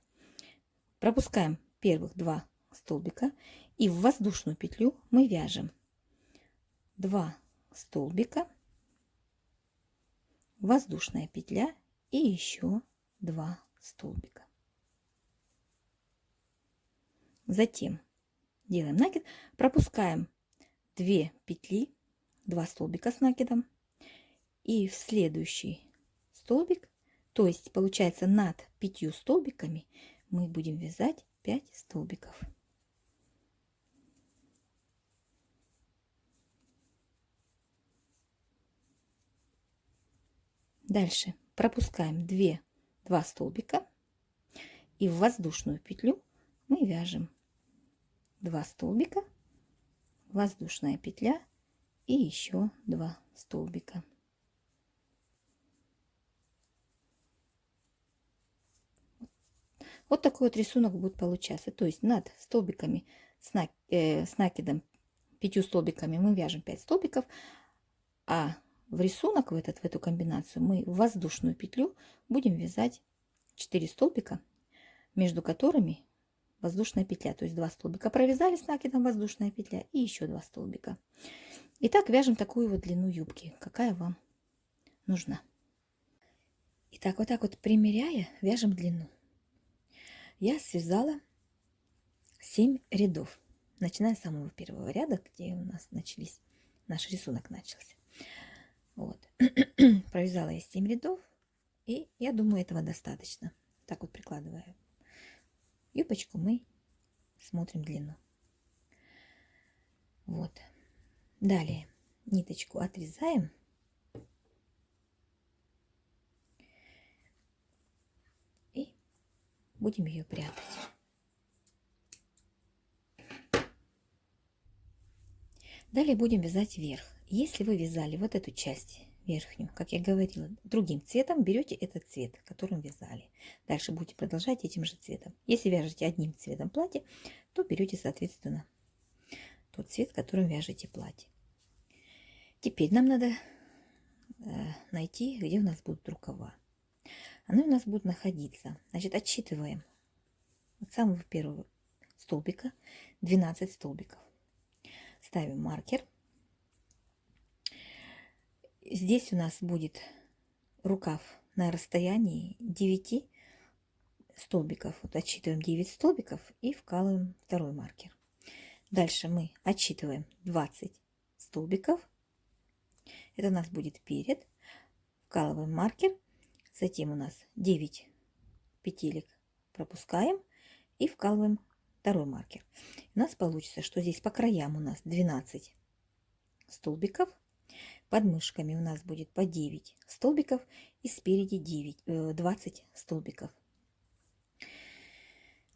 Пропускаем первых 2 столбика. И в воздушную петлю мы вяжем 2 столбика, воздушная петля и еще 2 столбика. Затем делаем накид, пропускаем 2 петли, 2 столбика с накидом и в следующий столбик, то есть получается над 5 столбиками, мы будем вязать 5 столбиков. Дальше пропускаем 2 столбика и в воздушную петлю мы вяжем 2 столбика, воздушная петля и еще 2 столбика. Вот такой вот рисунок будет получаться. То есть над столбиками с накидом 5 столбиками мы вяжем 5 столбиков, а в рисунок в эту комбинацию мы в воздушную петлю будем вязать 4 столбика, между которыми воздушная петля, то есть 2 столбика провязали с накидом, воздушная петля и еще 2 столбика. И так вяжем такую вот длину юбки, какая вам нужна. Итак, вот так вот примеряя, вяжем длину. Я связала 7 рядов, начиная с самого первого ряда, где у нас начались, наш рисунок начался. Вот. Провязала я 7 рядов, и я думаю, этого достаточно. Так вот прикладывая юбочку, мы смотрим длину. Вот. Далее ниточку отрезаем. И будем ее прятать. Далее будем вязать вверх. Если вы вязали вот эту часть верхнюю, как я говорила, другим цветом, берете этот цвет, которым вязали. Дальше будете продолжать этим же цветом. Если вяжете одним цветом платье, то берете, соответственно, тот цвет, которым вяжете платье. Теперь нам надо найти, где у нас будут рукава. Они у нас будут находиться. Значит, отсчитываем от самого первого столбика 12 столбиков. Ставим маркер. Здесь у нас будет рукав на расстоянии 9 столбиков. Вот отсчитываем 9 столбиков и вкалываем второй маркер. Дальше мы отсчитываем 20 столбиков. Это у нас будет перед. Вкалываем маркер. Затем у нас 9 петелек пропускаем и вкалываем второй маркер. У нас получится, что здесь по краям у нас 12 столбиков. Под мышками у нас будет по 9 столбиков и спереди 20 столбиков.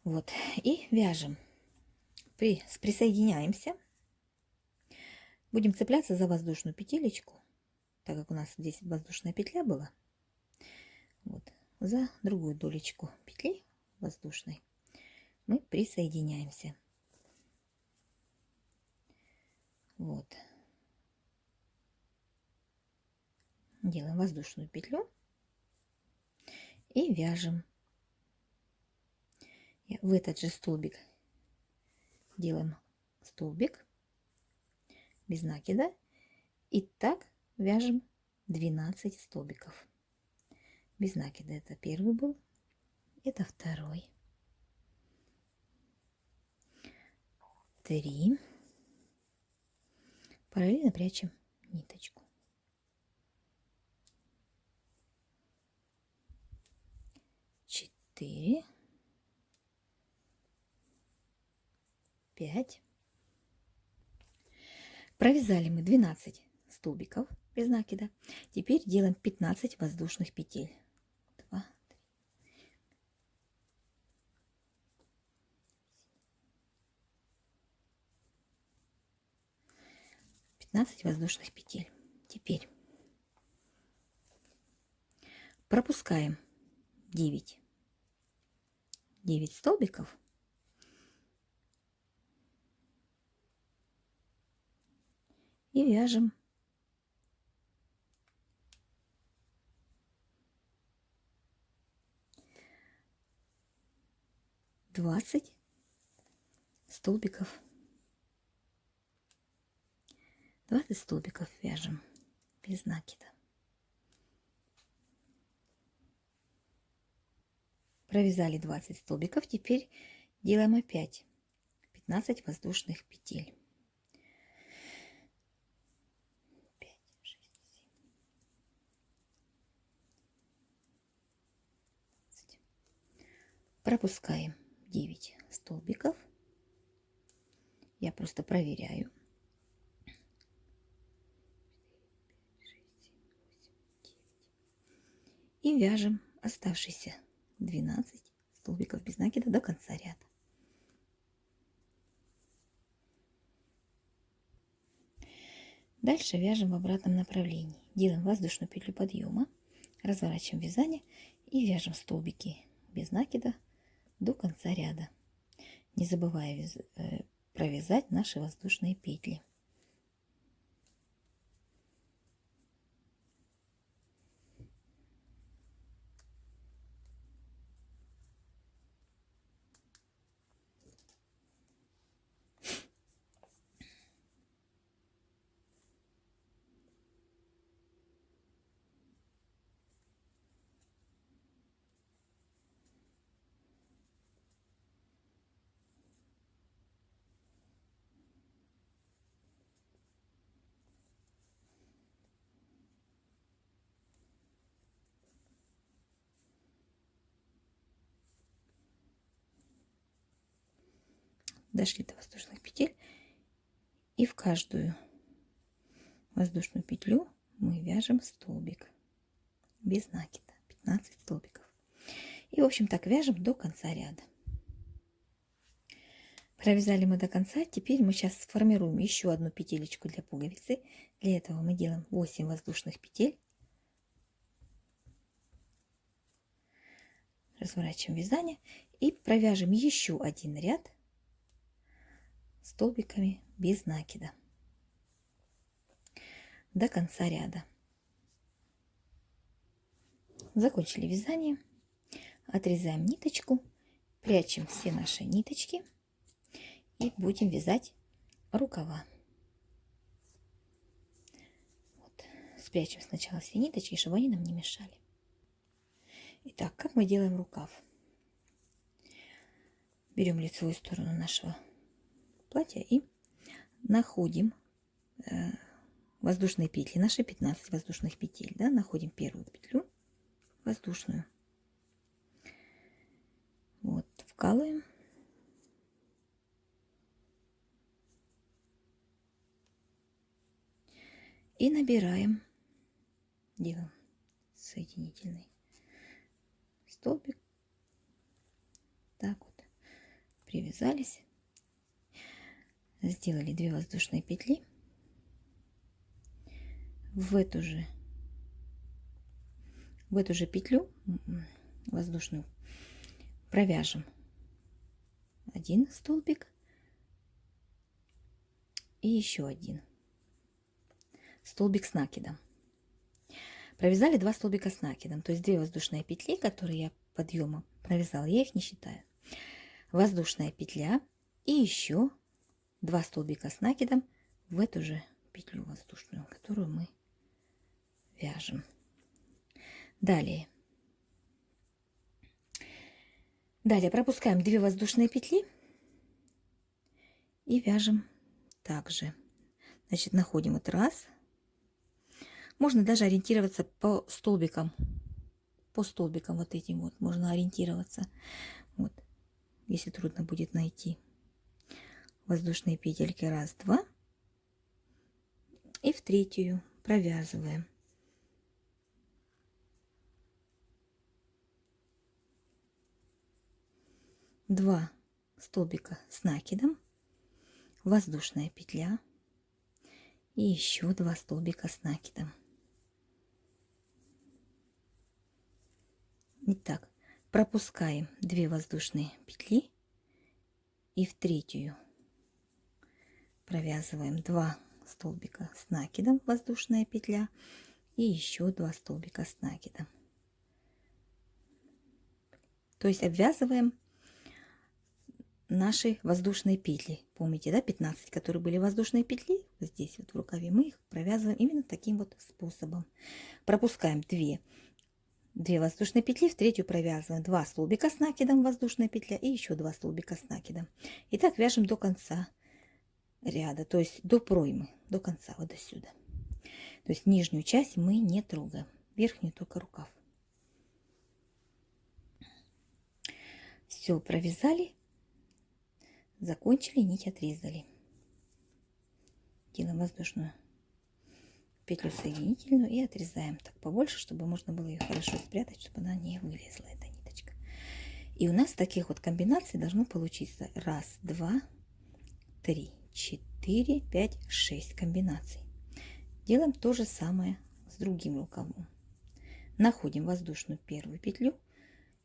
Вот. И вяжем. Присоединяемся. Будем цепляться за воздушную петелечку, так как у нас здесь воздушная петля была. Вот. За другую долечку петли воздушной мы присоединяемся. Вот. Делаем воздушную петлю и вяжем. В этот же столбик делаем столбик без накида. И так вяжем 12 столбиков. Без накида это первый был, это второй. 3. Параллельно прячем ниточку. 4. 5. Провязали мы 12 столбиков без накида. Теперь делаем 15 воздушных петель. 2, 3, 15 воздушных петель. Теперь пропускаем 9 столбиков. И вяжем 20 столбиков. 20 столбиков вяжем без накида. Провязали 20 столбиков. Теперь делаем опять 15 воздушных петель. 5, 6, 7, 20. Пропускаем 9 столбиков. Я просто проверяю. 4, 5, 6, 7, 8, 9. И вяжем оставшиеся 12 столбиков без накида до конца ряда. Дальше вяжем в обратном направлении. Делаем воздушную петлю подъема, разворачиваем вязание и вяжем столбики без накида до конца ряда, не забывая провязать наши воздушные петли. дошли до воздушных петель, и в каждую воздушную петлю мы вяжем столбик без накида, 15 столбиков. И, в общем, так вяжем до конца ряда. Провязали мы до конца. Теперь мы сейчас сформируем еще одну петелечку для пуговицы. Для этого мы делаем 8 воздушных петель. Разворачиваем вязание и провяжем еще один ряд столбиками без накида до конца ряда. Закончили вязание. Отрезаем ниточку, прячем все наши ниточки и будем вязать рукава. Вот. Спрячем сначала все ниточки, чтобы они нам не мешали. Итак, как мы делаем рукав? Берем лицевую сторону нашего платья и находим воздушные петли, наши 15 воздушных петель, да, находим первую петлю воздушную, вот, вкалываем, и набираем, делаем соединительный столбик, так вот, привязались, сделали 2 воздушные петли, в эту же петлю воздушную провяжем 1 столбик и еще 1 столбик с накидом. Провязали 2 столбика с накидом, то есть 2 воздушные петли, которые я подъемом провязала, я их не считаю. Воздушная петля и еще 2 столбика с накидом в эту же петлю воздушную, которую мы вяжем. Далее пропускаем 2 воздушные петли и вяжем также. Значит, находим вот раз. Можно даже ориентироваться по столбикам вот этим вот можно ориентироваться. Вот, если трудно будет найти воздушные петельки, 1, 2, и в третью провязываем. Два столбика с накидом, воздушная петля и еще 2 столбика с накидом. Итак, пропускаем 2 воздушные петли и в третью провязываем 2 столбика с накидом, воздушная петля и еще 2 столбика с накидом. То есть обвязываем наши воздушные петли. Помните, да, 15, которые были воздушные петли, вот здесь вот в рукаве, мы их провязываем именно таким вот способом. Пропускаем 2 воздушные петли, в третью провязываем 2 столбика с накидом, воздушная петля и еще 2 столбика с накидом. И так вяжем до конца ряда, то есть до проймы, до конца, вот до сюда. То есть нижнюю часть мы не трогаем, верхнюю только рукав. Все провязали, закончили, нить отрезали. Делаем воздушную петлю соединительную и отрезаем так побольше, чтобы можно было ее хорошо спрятать, чтобы она не вылезла, эта ниточка. И у нас таких вот комбинаций должно получиться 1, 2, 3, 4, 5, 6 комбинаций. Делаем то же самое с другим рукавом. Находим воздушную первую петлю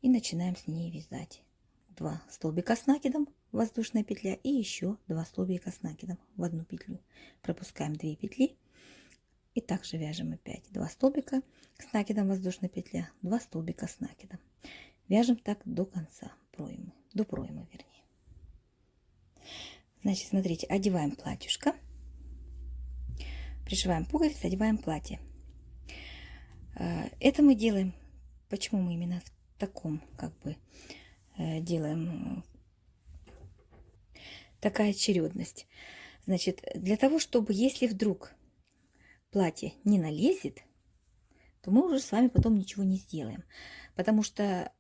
и начинаем с ней вязать 2 столбика с накидом, воздушная петля и еще 2 столбика с накидом в одну петлю. Пропускаем 2 петли и также вяжем опять 2 столбика с накидом, воздушная петля, 2 столбика с накидом. Вяжем так до конца проймы, до проймы вернее. Значит, смотрите, одеваем платьюшко, пришиваем пуговицы, одеваем платье. Это мы делаем, почему мы именно в таком как бы делаем такая очередность. Значит, для того, чтобы, если вдруг платье не налезет, то мы уже с вами потом ничего не сделаем, потому что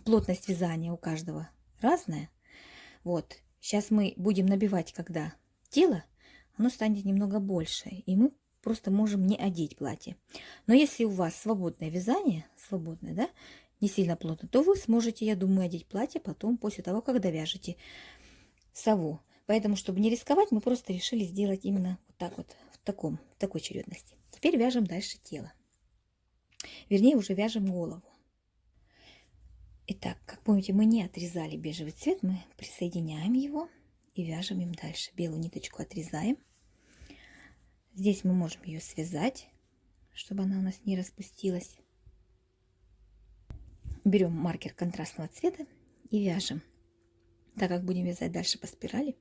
плотность вязания у каждого разная. Вот. Сейчас мы будем набивать, когда тело, оно станет немного больше, и мы просто можем не одеть платье. Но если у вас свободное вязание, свободное, да, не сильно плотно, то вы сможете, я думаю, одеть платье потом, после того, как довяжете сову. Поэтому, чтобы не рисковать, мы просто решили сделать именно вот так вот, в такой очередности. Теперь вяжем дальше тело. Вернее, уже вяжем голову. Итак, как помните, мы не отрезали бежевый цвет, мы присоединяем его и вяжем им дальше. Белую ниточку отрезаем. Здесь мы можем ее связать, чтобы она у нас не распустилась. Берем маркер контрастного цвета и вяжем. Так как будем вязать дальше по спирали,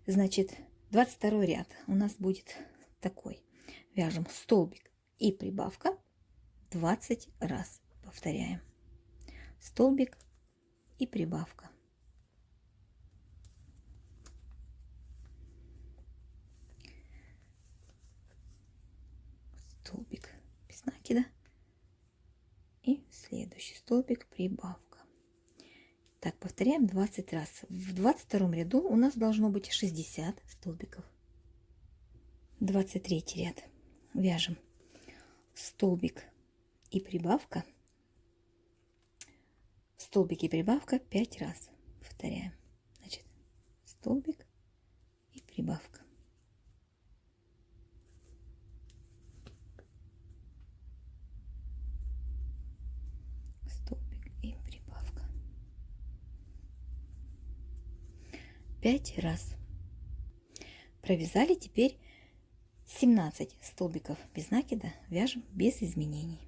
значит, 22 ряд у нас будет такой. Вяжем столбик и прибавка 20 раз. Повторяем. Столбик и прибавка. Столбик без накида. И следующий столбик прибавка. Так, повторяем 20 раз. В 22 ряду у нас должно быть 60 столбиков. 23 ряд. Вяжем столбик и прибавка. Столбик и прибавка 5 раз. Повторяем. Значит, столбик и прибавка. Столбик и прибавка. 5 раз. Провязали, теперь 17 столбиков без накида вяжем без изменений.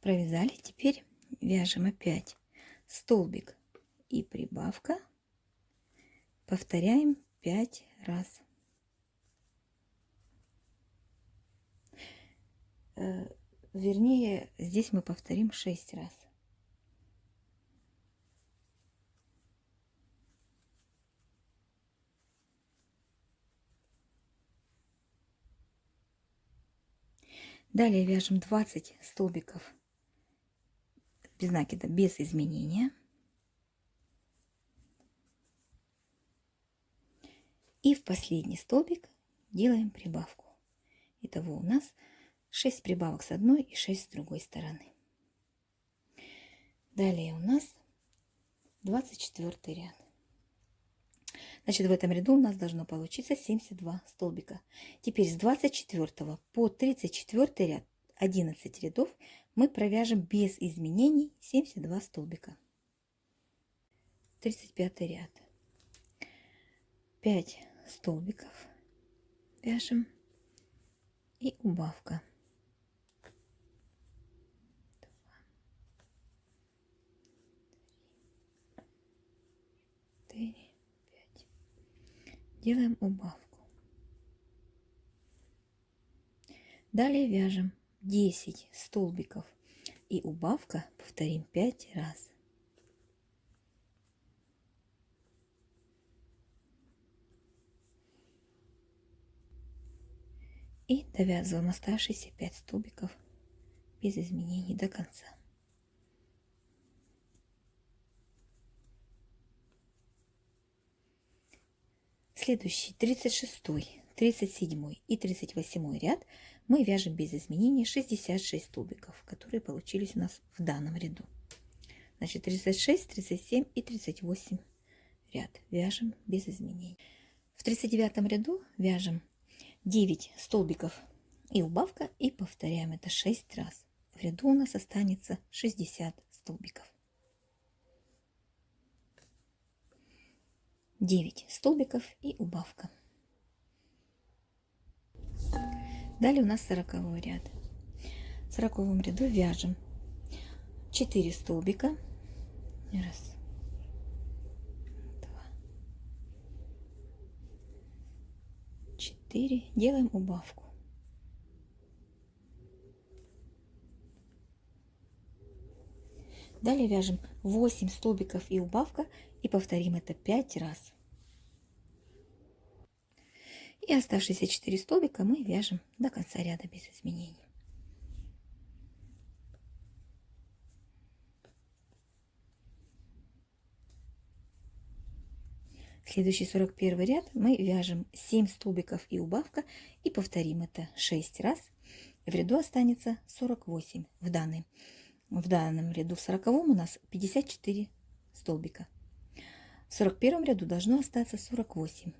Провязали, теперь вяжем опять столбик и прибавка. Повторяем 5 раз. Вернее, здесь мы повторим 6 раз. Далее вяжем 20 столбиков без накида, без изменения. И в последний столбик делаем прибавку. Итого у нас 6 прибавок с одной и 6 с другой стороны. Далее у нас 24 ряд. Значит, в этом ряду у нас должно получиться 72 столбика. Теперь с 24 по 34 ряд, 11 рядов, мы провяжем без изменений 72 столбика. 35 ряд. 5 столбиков вяжем и убавка. 4, 5. Делаем убавку. Далее вяжем 10 столбиков и убавка, повторим 5 раз. И довязываем оставшиеся 5 столбиков без изменений до конца. Следующий 36, 37 и 38 ряд мы вяжем без изменений 66 столбиков, которые получились у нас в данном ряду. Значит, 36, 37 и 38 ряд вяжем без изменений. В 39 ряду вяжем 9 столбиков и убавка, и повторяем это 6 раз. В ряду у нас останется 60 столбиков. 9 столбиков и убавка. Далее у нас 40 ряд. В 40 ряду вяжем 4 столбика. Раз, два, 4. Делаем убавку. Далее вяжем 8 столбиков и убавка и повторим это 5 раз. И оставшиеся 4 столбика мы вяжем до конца ряда без изменений. Следующий 41 ряд мы вяжем 7 столбиков и убавка и повторим это 6 раз. И в ряду останется 48 в данном ряду. В 40 у нас 54 столбика. В 41 ряду должно остаться 48.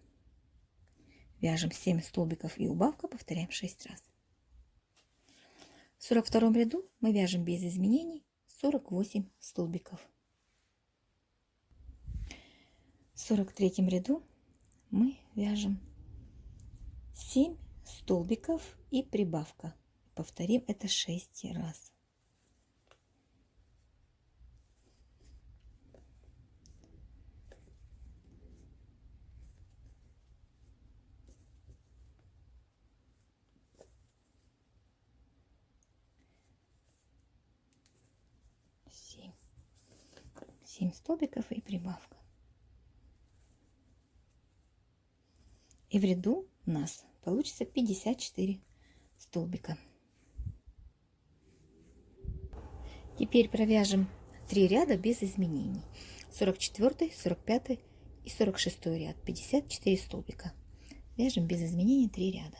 Вяжем 7 столбиков и убавка, повторяем 6 раз. В 42 ряду мы вяжем без изменений 48 столбиков. В 43 ряду мы вяжем 7 столбиков и прибавка. Повторим это 6 раз. Семь столбиков и прибавка. И в ряду у нас получится 54 столбика. Теперь провяжем 3 ряда без изменений. 44, 45 и 46 ряд. 54 столбика. Вяжем без изменений 3 ряда.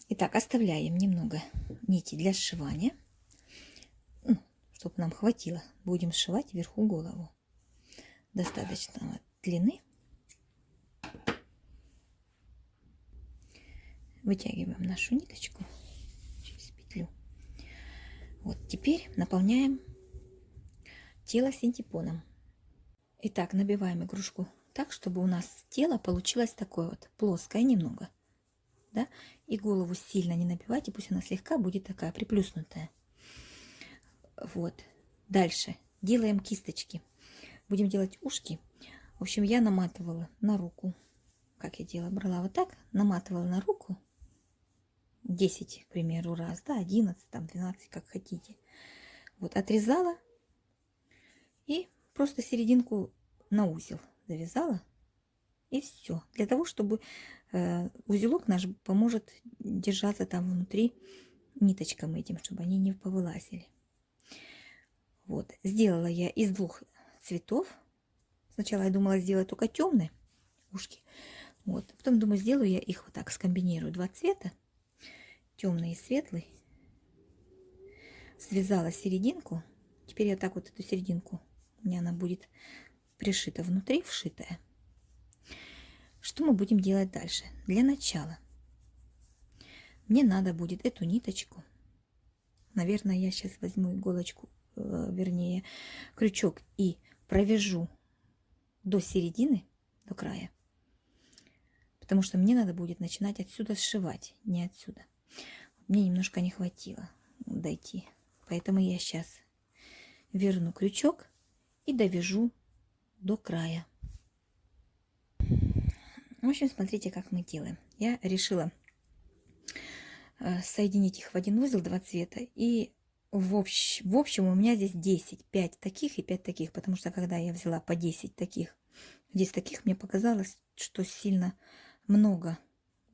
Итак, оставляем немного нити для сшивания, чтобы нам хватило. Будем сшивать вверху голову. Достаточно длины. Вытягиваем нашу ниточку через петлю. Вот теперь наполняем тело синтепоном. Итак, набиваем игрушку так, чтобы у нас тело получилось такое вот плоское немного, да, и голову сильно не набивайте, пусть она слегка будет такая приплюснутая. Вот. Дальше делаем кисточки. Будем делать ушки. В общем, я наматывала на руку. Как я делала? Брала вот так, наматывала на руку 10, к примеру, раз, да, 11, там 12, как хотите. Вот отрезала и просто серединку на узел завязала. И все. Для того, чтобы узелок наш поможет держаться там внутри ниточкам этим, чтобы они не повылазили. Вот. Сделала я из 2 цветов. Сначала я думала сделать только темные ушки. Вот. Потом думаю, сделаю я их вот так, скомбинирую 2 цвета. Темный и светлый. Связала серединку. Теперь я так вот эту серединку, у меня она будет пришита внутри, вшитая. Что мы будем делать дальше? Для начала мне надо будет эту ниточку. Наверное, я сейчас возьму иголочку, вернее, крючок и провяжу до середины, до края. Потому что мне надо будет начинать отсюда сшивать, не отсюда. Мне немножко не хватило дойти. Поэтому я сейчас верну крючок и довяжу до края. В общем, смотрите, как мы делаем. Я решила соединить их в один узел, 2 цвета. И в общем у меня здесь 10. 5 таких и 5 таких. Потому что когда я взяла по 10 таких, 10 таких, мне показалось, что сильно много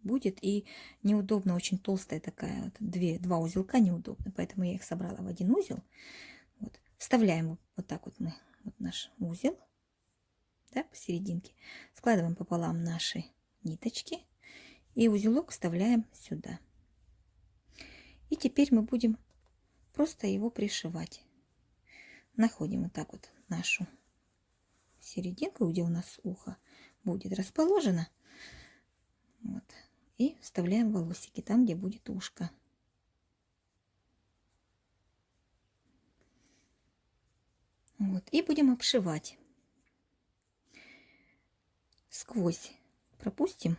будет. И неудобно, очень толстая такая. Вот, 2 узелка неудобно. Поэтому я их собрала в один узел. Вот. Вставляем вот так вот мы наш узел. Да, посерединке. Складываем пополам наши ниточки. И узелок вставляем сюда. И теперь мы будем просто его пришивать. Находим вот так вот нашу серединку, где у нас ухо будет расположено. Вот. И вставляем волосики там, где будет ушко. Вот. И будем обшивать. Сквозь пропустим,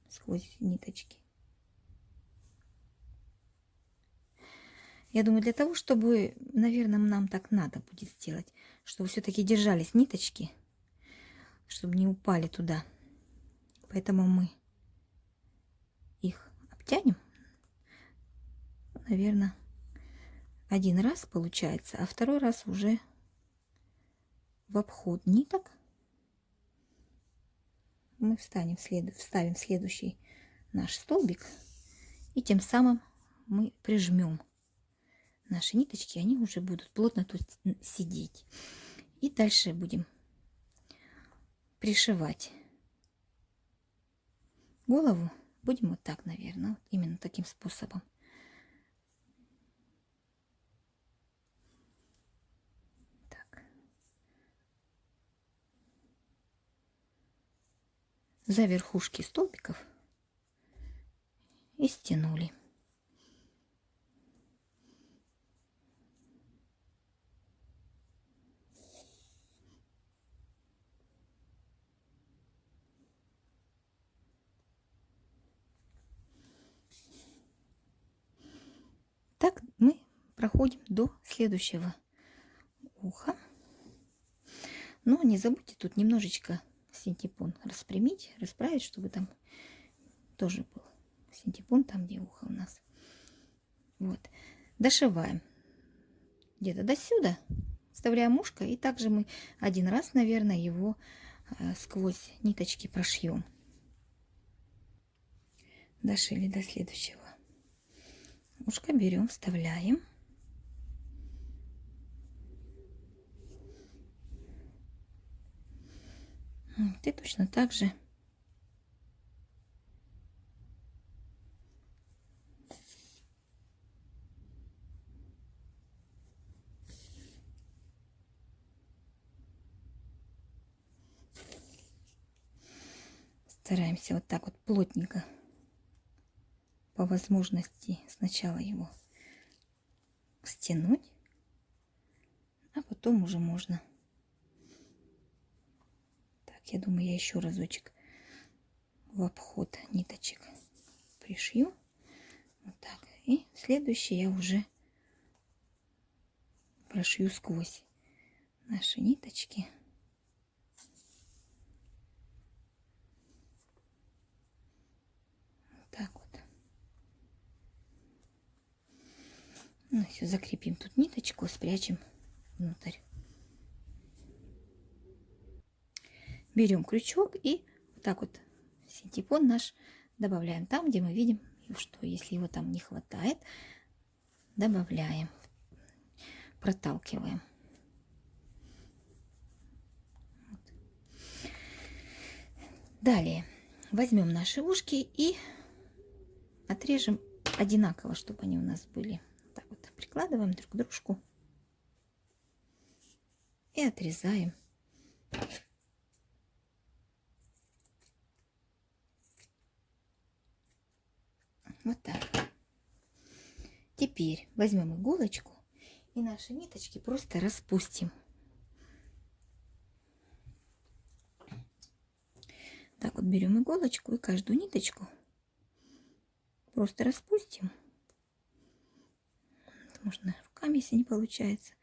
сквозь ниточки. Я думаю, для того, чтобы, наверное, нам так надо будет сделать, чтобы все-таки держались ниточки, чтобы не упали туда. Поэтому мы их обтянем, наверное, один раз получается, а второй раз уже в обход ниток мы вставим в следующий наш столбик, и тем самым мы прижмем наши ниточки, они уже будут плотно тут сидеть. И дальше будем пришивать голову. Будем вот так, наверное, вот именно таким способом. Так. За верхушки столбиков и стянули. Так мы проходим до следующего уха. Но не забудьте тут немножечко синтепон распрямить, расправить, чтобы там тоже был синтепон, там где ухо у нас. Вот. Дошиваем где-то до сюда, вставляем ушко, и также мы один раз, наверное, его сквозь ниточки прошьем. Дошили до следующего ушка, берем, вставляем. И точно так же стараемся вот так вот плотненько, по возможности, сначала его стянуть, а потом уже можно. Так, я думаю, я еще разочек в обход ниточек пришью. Вот так. И следующий я уже прошью сквозь наши ниточки. Вот так вот. Ну все, закрепим тут ниточку, спрячем внутрь. Берем крючок и вот так вот синтепон наш добавляем там, где мы видим, что если его там не хватает, добавляем, проталкиваем. Вот. Далее возьмем наши ушки и отрежем одинаково, чтобы они у нас были. Так вот прикладываем друг к дружку и отрезаем. Вот так. Теперь возьмем иголочку и наши ниточки просто распустим. Так вот берем иголочку и каждую ниточку просто распустим. Можно руками, если не получается.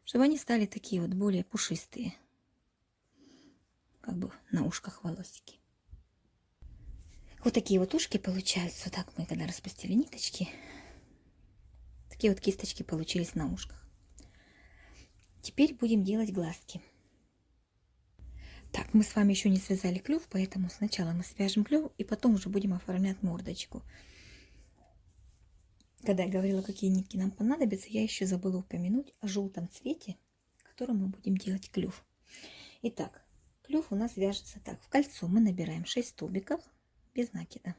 Чтобы они стали такие вот более пушистые. Как бы на ушках волосики. Вот такие вот ушки получаются. Вот так мы когда распустили ниточки. Такие вот кисточки получились на ушках. Теперь будем делать глазки. Так, мы с вами еще не связали клюв, поэтому сначала мы свяжем клюв и потом уже будем оформлять мордочку. Когда я говорила, какие нитки нам понадобятся, я еще забыла упомянуть о желтом цвете, которым мы будем делать клюв. Итак, клюв у нас вяжется так. В кольцо мы набираем 6 столбиков без накида.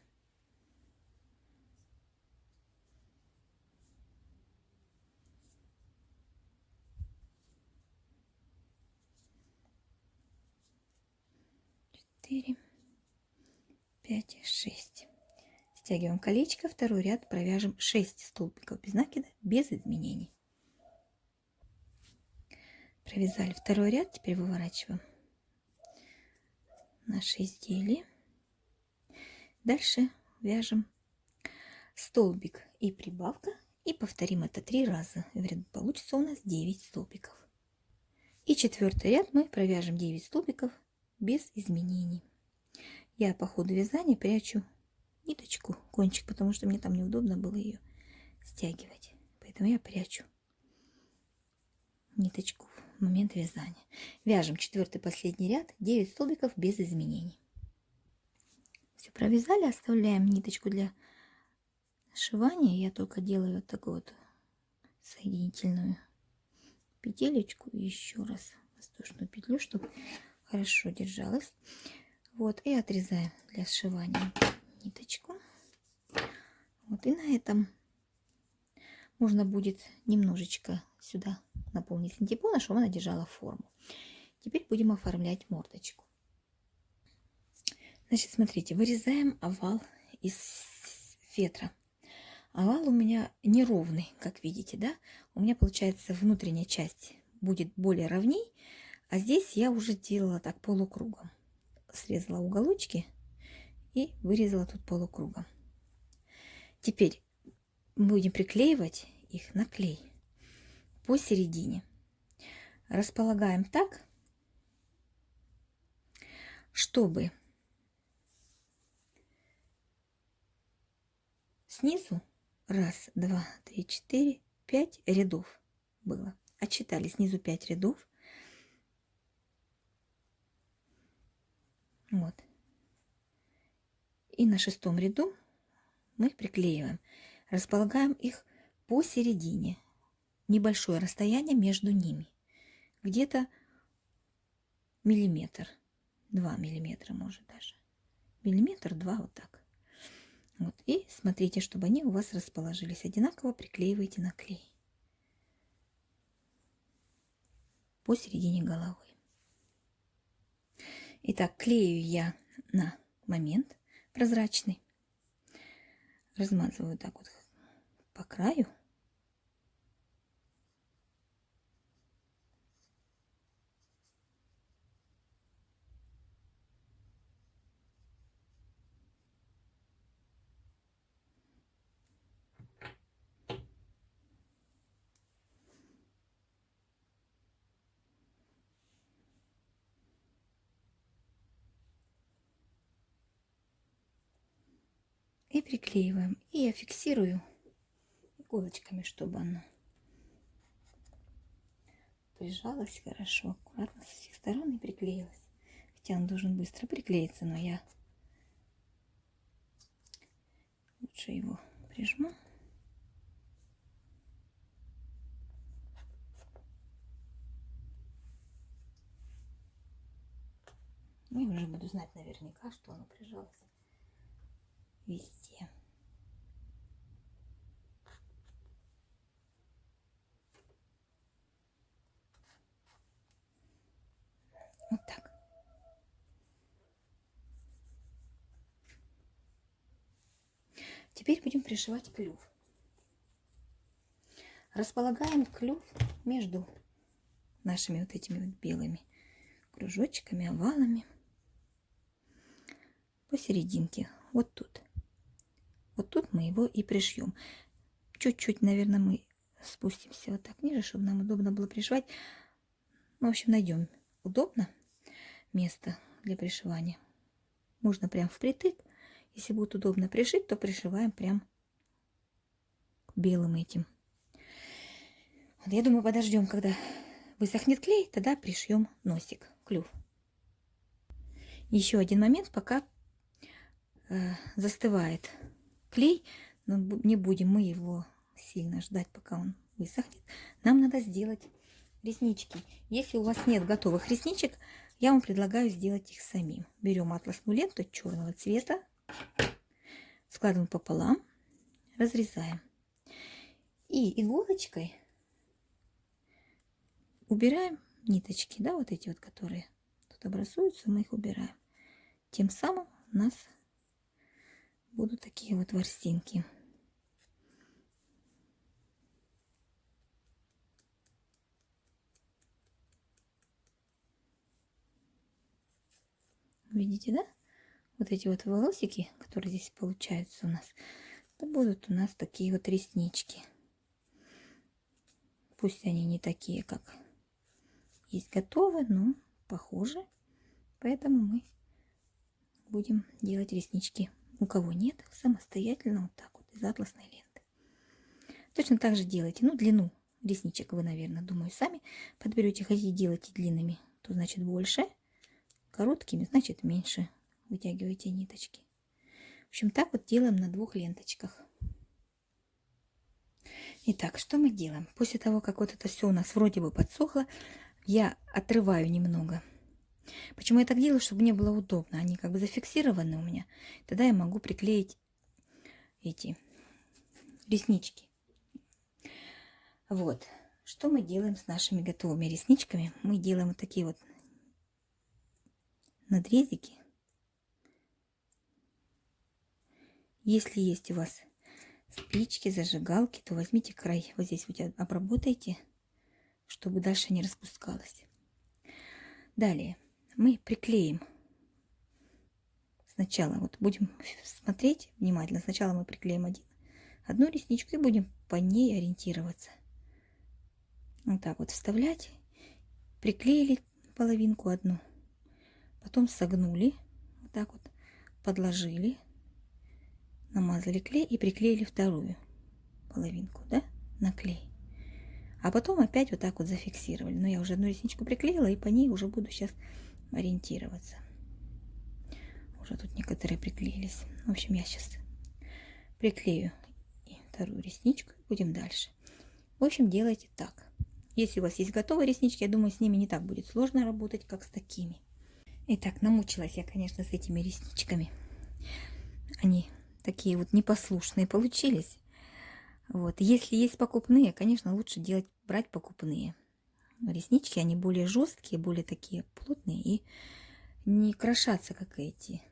Четыре, 5, 6. Стягиваем колечко, второй ряд провяжем 6 столбиков без накида, без изменений. Провязали второй ряд, теперь выворачиваем наши изделия. Дальше вяжем столбик и прибавка, и повторим это 3 раза. Получится у нас 9 столбиков. И четвертый ряд мы провяжем 9 столбиков без изменений. Я по ходу вязания прячу ниточку, кончик, потому что мне там неудобно было ее стягивать. Поэтому я прячу ниточку в момент вязания. Вяжем 4-й последний ряд, 9 столбиков без изменений. Все провязали, оставляем ниточку для сшивания. Я только делаю вот такую вот соединительную петелечку и еще раз воздушную петлю, чтобы хорошо держалась. Вот, и отрезаем для сшивания ниточку. Вот, и на этом можно будет немножечко сюда наполнить синтепона, чтобы она держала форму. Теперь будем оформлять мордочку. Значит, смотрите, вырезаем овал из фетра. Овал у меня неровный, как видите, да? У меня получается внутренняя часть будет более ровней, а здесь я уже делала так полукругом. Срезала уголочки и вырезала тут полукругом. Теперь будем приклеивать их на клей посередине. Располагаем так, чтобы снизу 1, 2, 3, 4, 5 рядов было. Отсчитали снизу 5 рядов. Вот. И на 6-м ряду мы их приклеиваем. Располагаем их посередине. Небольшое расстояние между ними. Где-то миллиметр. 2 миллиметра, может даже. Миллиметр, 2, вот так. Вот. И смотрите, чтобы они у вас расположились. Одинаково приклеивайте на клей. Посередине головы. Итак, клею я на момент прозрачный. Размазываю так вот по краю. И приклеиваем. И я фиксирую иголочками, чтобы оно прижалось хорошо, аккуратно со всех сторон и приклеилось. Хотя он должен быстро приклеиться, но я лучше его прижму. И уже буду знать наверняка, что оно прижалось везде. Вот так. Теперь будем пришивать клюв. Располагаем клюв между нашими вот этими вот белыми кружочками, овалами посерединке. Вот тут. Вот тут мы его и пришьем. Чуть-чуть, наверное, мы спустимся вот так ниже, чтобы нам удобно было пришивать. В общем, найдем удобно место для пришивания. Можно прям впритык. Если будет удобно пришить, то пришиваем прям к белым этим. Вот, я думаю, подождем, когда высохнет клей, тогда пришьем носик, клюв. Еще один момент, пока застывает клей, но не будем мы его сильно ждать, пока он высохнет. Нам надо сделать реснички. Если у вас нет готовых ресничек, я вам предлагаю сделать их самим. Берем атласную ленту черного цвета, складываем пополам, разрезаем. И иголочкой убираем ниточки, да, вот эти вот, которые тут образуются, мы их убираем. Тем самым у нас будут такие вот ворсинки. Видите, да? Вот эти вот волосики, которые здесь получаются у нас, это будут у нас такие вот реснички. Пусть они не такие, как есть готовы, но похожи. Поэтому мы будем делать реснички. У кого нет, самостоятельно вот так вот из атласной ленты. Точно так же делайте. Ну, длину ресничек вы, наверное, думаю, сами подберете. Хотите делать длинными, то значит больше. Короткими, значит меньше. Вытягивайте ниточки. В общем, так вот делаем на 2 ленточках. Итак, что мы делаем? После того, как вот это все у нас вроде бы подсохло, я отрываю немного. Почему я так делаю? Чтобы мне было удобно. Они как бы зафиксированы у меня. Тогда я могу приклеить эти реснички. Вот. Что мы делаем с нашими готовыми ресничками? Мы делаем вот такие вот надрезики. Если есть у вас спички, зажигалки, то возьмите край. Вот здесь вот обработайте, чтобы дальше не распускалось. Далее мы приклеим. Сначала вот будем смотреть внимательно. Сначала мы приклеим одну ресничку и будем по ней ориентироваться. Вот так вот вставлять. Приклеили половинку одну. Потом согнули. Вот так вот подложили. Намазали клей и приклеили вторую половинку, да, на клей. А потом опять вот так вот зафиксировали. Но я уже одну ресничку приклеила, и по ней уже буду сейчас ориентироваться. Уже тут некоторые приклеились. В общем, я сейчас приклею и вторую ресничку, и будем дальше. В общем, делайте так. Если у вас есть готовые реснички, я думаю, с ними не так будет сложно работать, как с такими. Итак, намучилась я, конечно, с этими ресничками. Они такие вот непослушные получились. Вот. Если есть покупные, конечно, лучше брать покупные. Реснички, они более жесткие, более такие плотные и не крошатся, как эти.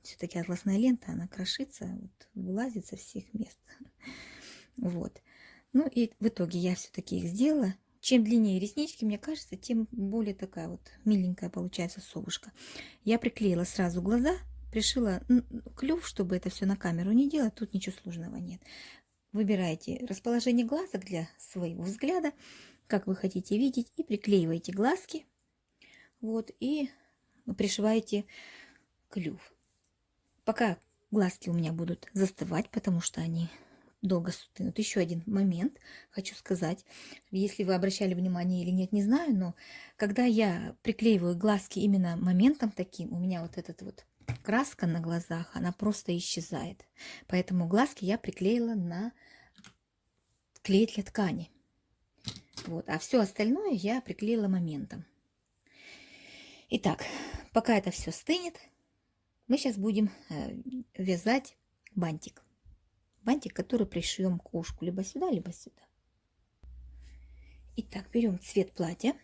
Все-таки атласная лента, она крошится, вот, вылазит со всех мест. Вот. Ну и в итоге я все-таки их сделала. Чем длиннее реснички, мне кажется, тем более такая вот миленькая получается совушка. Я приклеила сразу глаза, пришила клюв, чтобы это все на камеру не делать. Тут ничего сложного нет. Выбираете расположение глазок для своего взгляда, как вы хотите видеть, и приклеиваете глазки. Вот, и пришиваете клюв. Пока глазки у меня будут застывать, потому что они долго стынут. Еще один момент хочу сказать. Если вы обращали внимание или нет, не знаю, но когда я приклеиваю глазки именно моментом таким, у меня вот этот вот краска на глазах, она просто исчезает. Поэтому глазки я приклеила на клей для ткани. Вот. А все остальное я приклеила моментом. Итак, пока это все стынет, мы сейчас будем вязать бантик. Бантик, который пришьем к ушку либо сюда, либо сюда. Итак, берем цвет платья.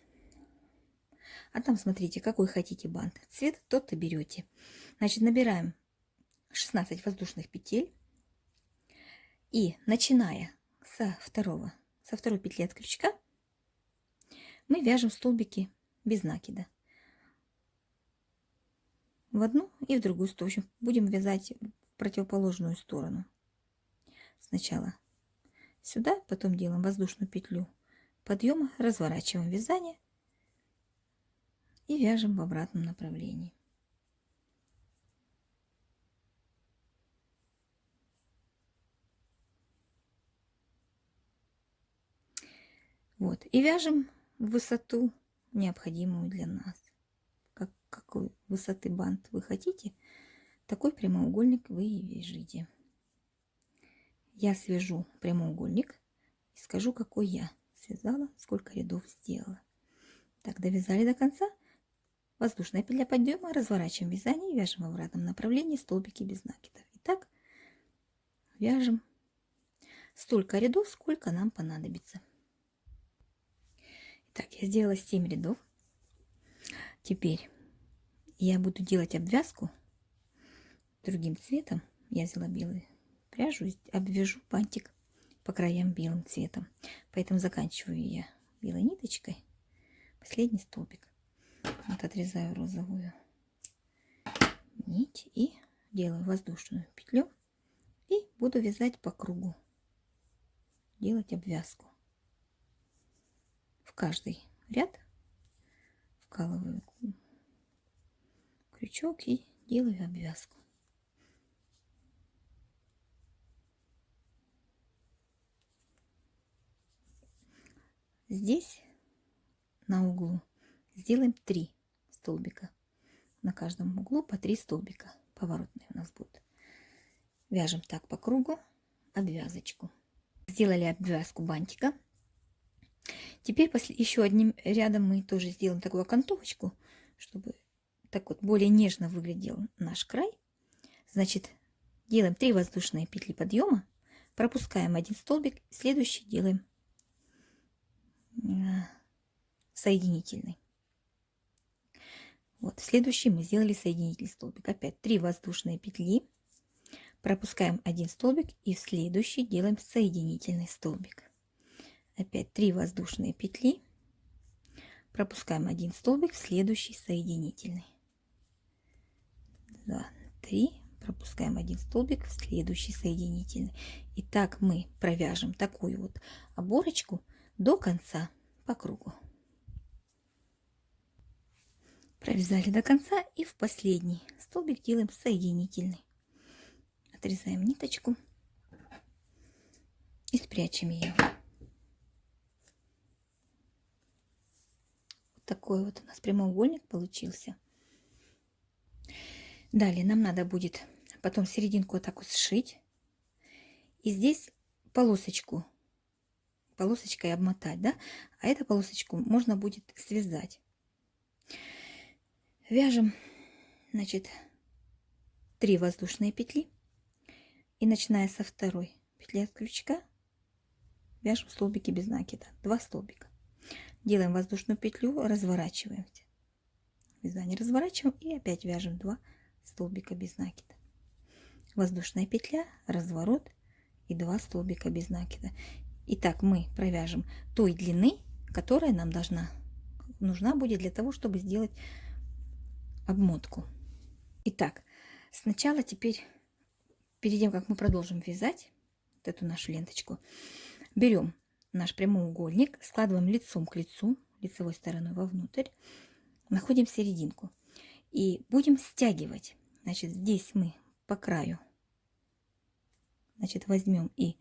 А там смотрите, какой хотите бант. Цвет тот-то берете. Значит, набираем 16 воздушных петель. И начиная со второй петли от крючка, мы вяжем столбики без накида. В одну и в другую сторону. В общем, будем вязать в противоположную сторону. Сначала сюда, потом делаем воздушную петлю подъема, разворачиваем вязание и вяжем в обратном направлении. Вот. И вяжем в высоту, необходимую для нас. Какой высоты бант вы хотите, такой прямоугольник вы и вяжите. Я свяжу прямоугольник и скажу, какой я связала, сколько рядов сделала. Так, довязали до конца. Воздушная петля подъема, разворачиваем вязание и вяжем в обратном направлении столбики без накидов. Итак, вяжем столько рядов, сколько нам понадобится. Так, я сделала 7 рядов. Теперь я буду делать обвязку другим цветом. Я взяла белую пряжу, обвяжу бантик по краям белым цветом. Поэтому заканчиваю я белой ниточкой последний столбик. Вот отрезаю розовую нить и делаю воздушную петлю и буду вязать по кругу, делать обвязку. В каждый ряд вкалываю крючок и делаю обвязку. здесь на углу сделаем 3 столбика. На каждом углу по 3 столбика. Поворотные у нас будут. Вяжем так по кругу обвязочку. Сделали обвязку бантика. Теперь еще одним рядом мы тоже сделаем такую окантовочку, чтобы так вот более нежно выглядел наш край. Значит, делаем 3 воздушные петли подъема, пропускаем 1 столбик, следующий делаем соединительный. Вот, следующий мы сделали соединительный столбик. Опять 3 воздушные петли, пропускаем 1 столбик и в следующий делаем соединительный столбик. Опять 3 воздушные петли, пропускаем 1 столбик в следующий соединительный. 2, 3, пропускаем 1 столбик в следующий соединительный. И так мы провяжем такую вот оборочку до конца по кругу. Провязали до конца и в последний столбик делаем соединительный. Отрезаем ниточку и спрячем ее. Вот такой вот у нас прямоугольник получился. Далее нам надо будет потом серединку вот так вот сшить. И здесь полосочкой обмотать, да? А эту полосочку можно будет связать. Вяжем, значит, 3 воздушные петли. И начиная со второй петли от крючка, вяжем столбики без накида. 2 столбика. Делаем воздушную петлю, разворачиваемся. Вязание разворачиваем и опять вяжем 2 столбика без накида. Воздушная петля, разворот и 2 столбика без накида. Итак, мы провяжем той длины, которая нам нужна будет для того, чтобы сделать обмотку. Итак, сначала теперь, перед тем, как мы продолжим вязать вот эту нашу ленточку, берем наш прямоугольник, складываем лицом к лицу, лицевой стороной вовнутрь, находим серединку и будем стягивать. Значит, здесь мы по краю, значит, возьмем и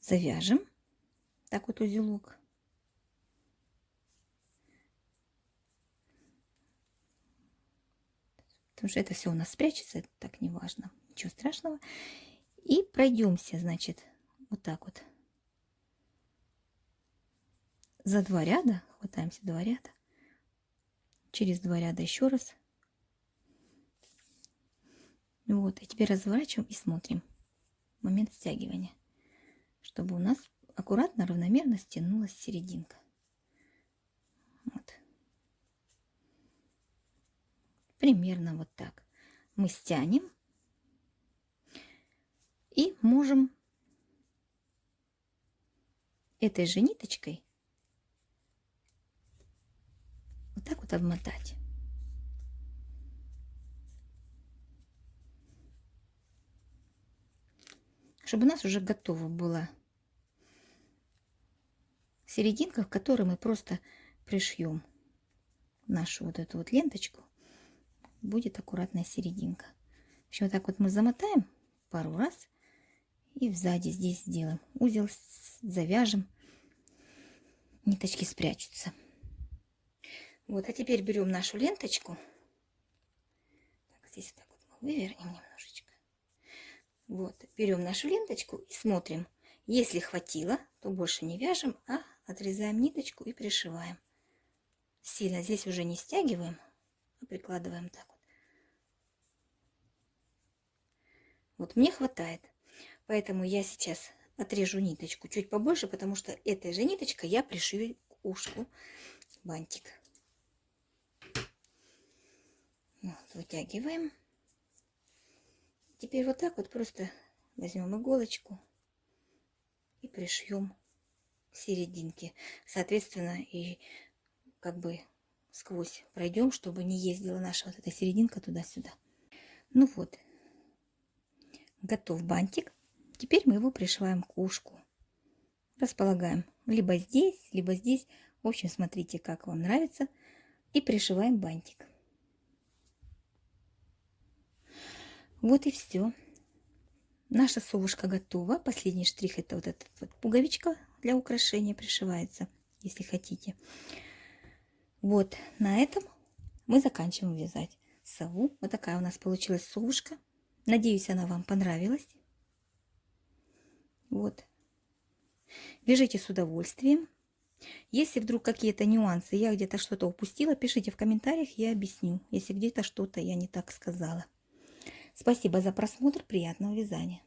завяжем так вот узелок. Потому что это все у нас спрячется, это так не важно, ничего страшного. И пройдемся, значит, вот так вот за 2 ряда, хватаемся 2 ряда, через 2 ряда еще раз. Вот, и теперь разворачиваем и смотрим момент стягивания, чтобы у нас аккуратно, равномерно стянулась серединка. Вот. Примерно вот так мы стянем и можем этой же ниточкой вот так вот обмотать. Чтобы у нас уже готова была серединка, в которой мы просто пришьем нашу вот эту вот ленточку. Будет аккуратная серединка. В общем, вот так вот мы замотаем пару раз и сзади здесь сделаем узел, завяжем, ниточки спрячутся. Вот, а теперь берем нашу ленточку. Так, здесь вот так вот мы вывернем немножечко. Вот, берем нашу ленточку и смотрим. Если хватило, то больше не вяжем, а отрезаем ниточку и пришиваем. Сильно здесь уже не стягиваем, а прикладываем так вот. Вот мне хватает. Поэтому я сейчас отрежу ниточку чуть побольше, потому что этой же ниточкой я пришью к ушку бантик. Вот, вытягиваем. Теперь вот так вот просто возьмем иголочку и пришьем серединки. Соответственно, и как бы сквозь пройдем, чтобы не ездила наша вот эта серединка туда-сюда. Ну вот, готов бантик. Теперь мы его пришиваем к ушку. Располагаем либо здесь, либо здесь. В общем, смотрите, как вам нравится. И пришиваем бантик. Вот и все. Наша совушка готова. Последний штрих — это вот эта вот пуговичка для украшения пришивается, если хотите. Вот на этом мы заканчиваем вязать сову. Вот такая у нас получилась совушка. Надеюсь, она вам понравилась. Вот. Вяжите с удовольствием. Если вдруг какие-то нюансы, я где-то что-то упустила, пишите в комментариях, я объясню, если где-то что-то я не так сказала. Спасибо за просмотр, приятного вязания.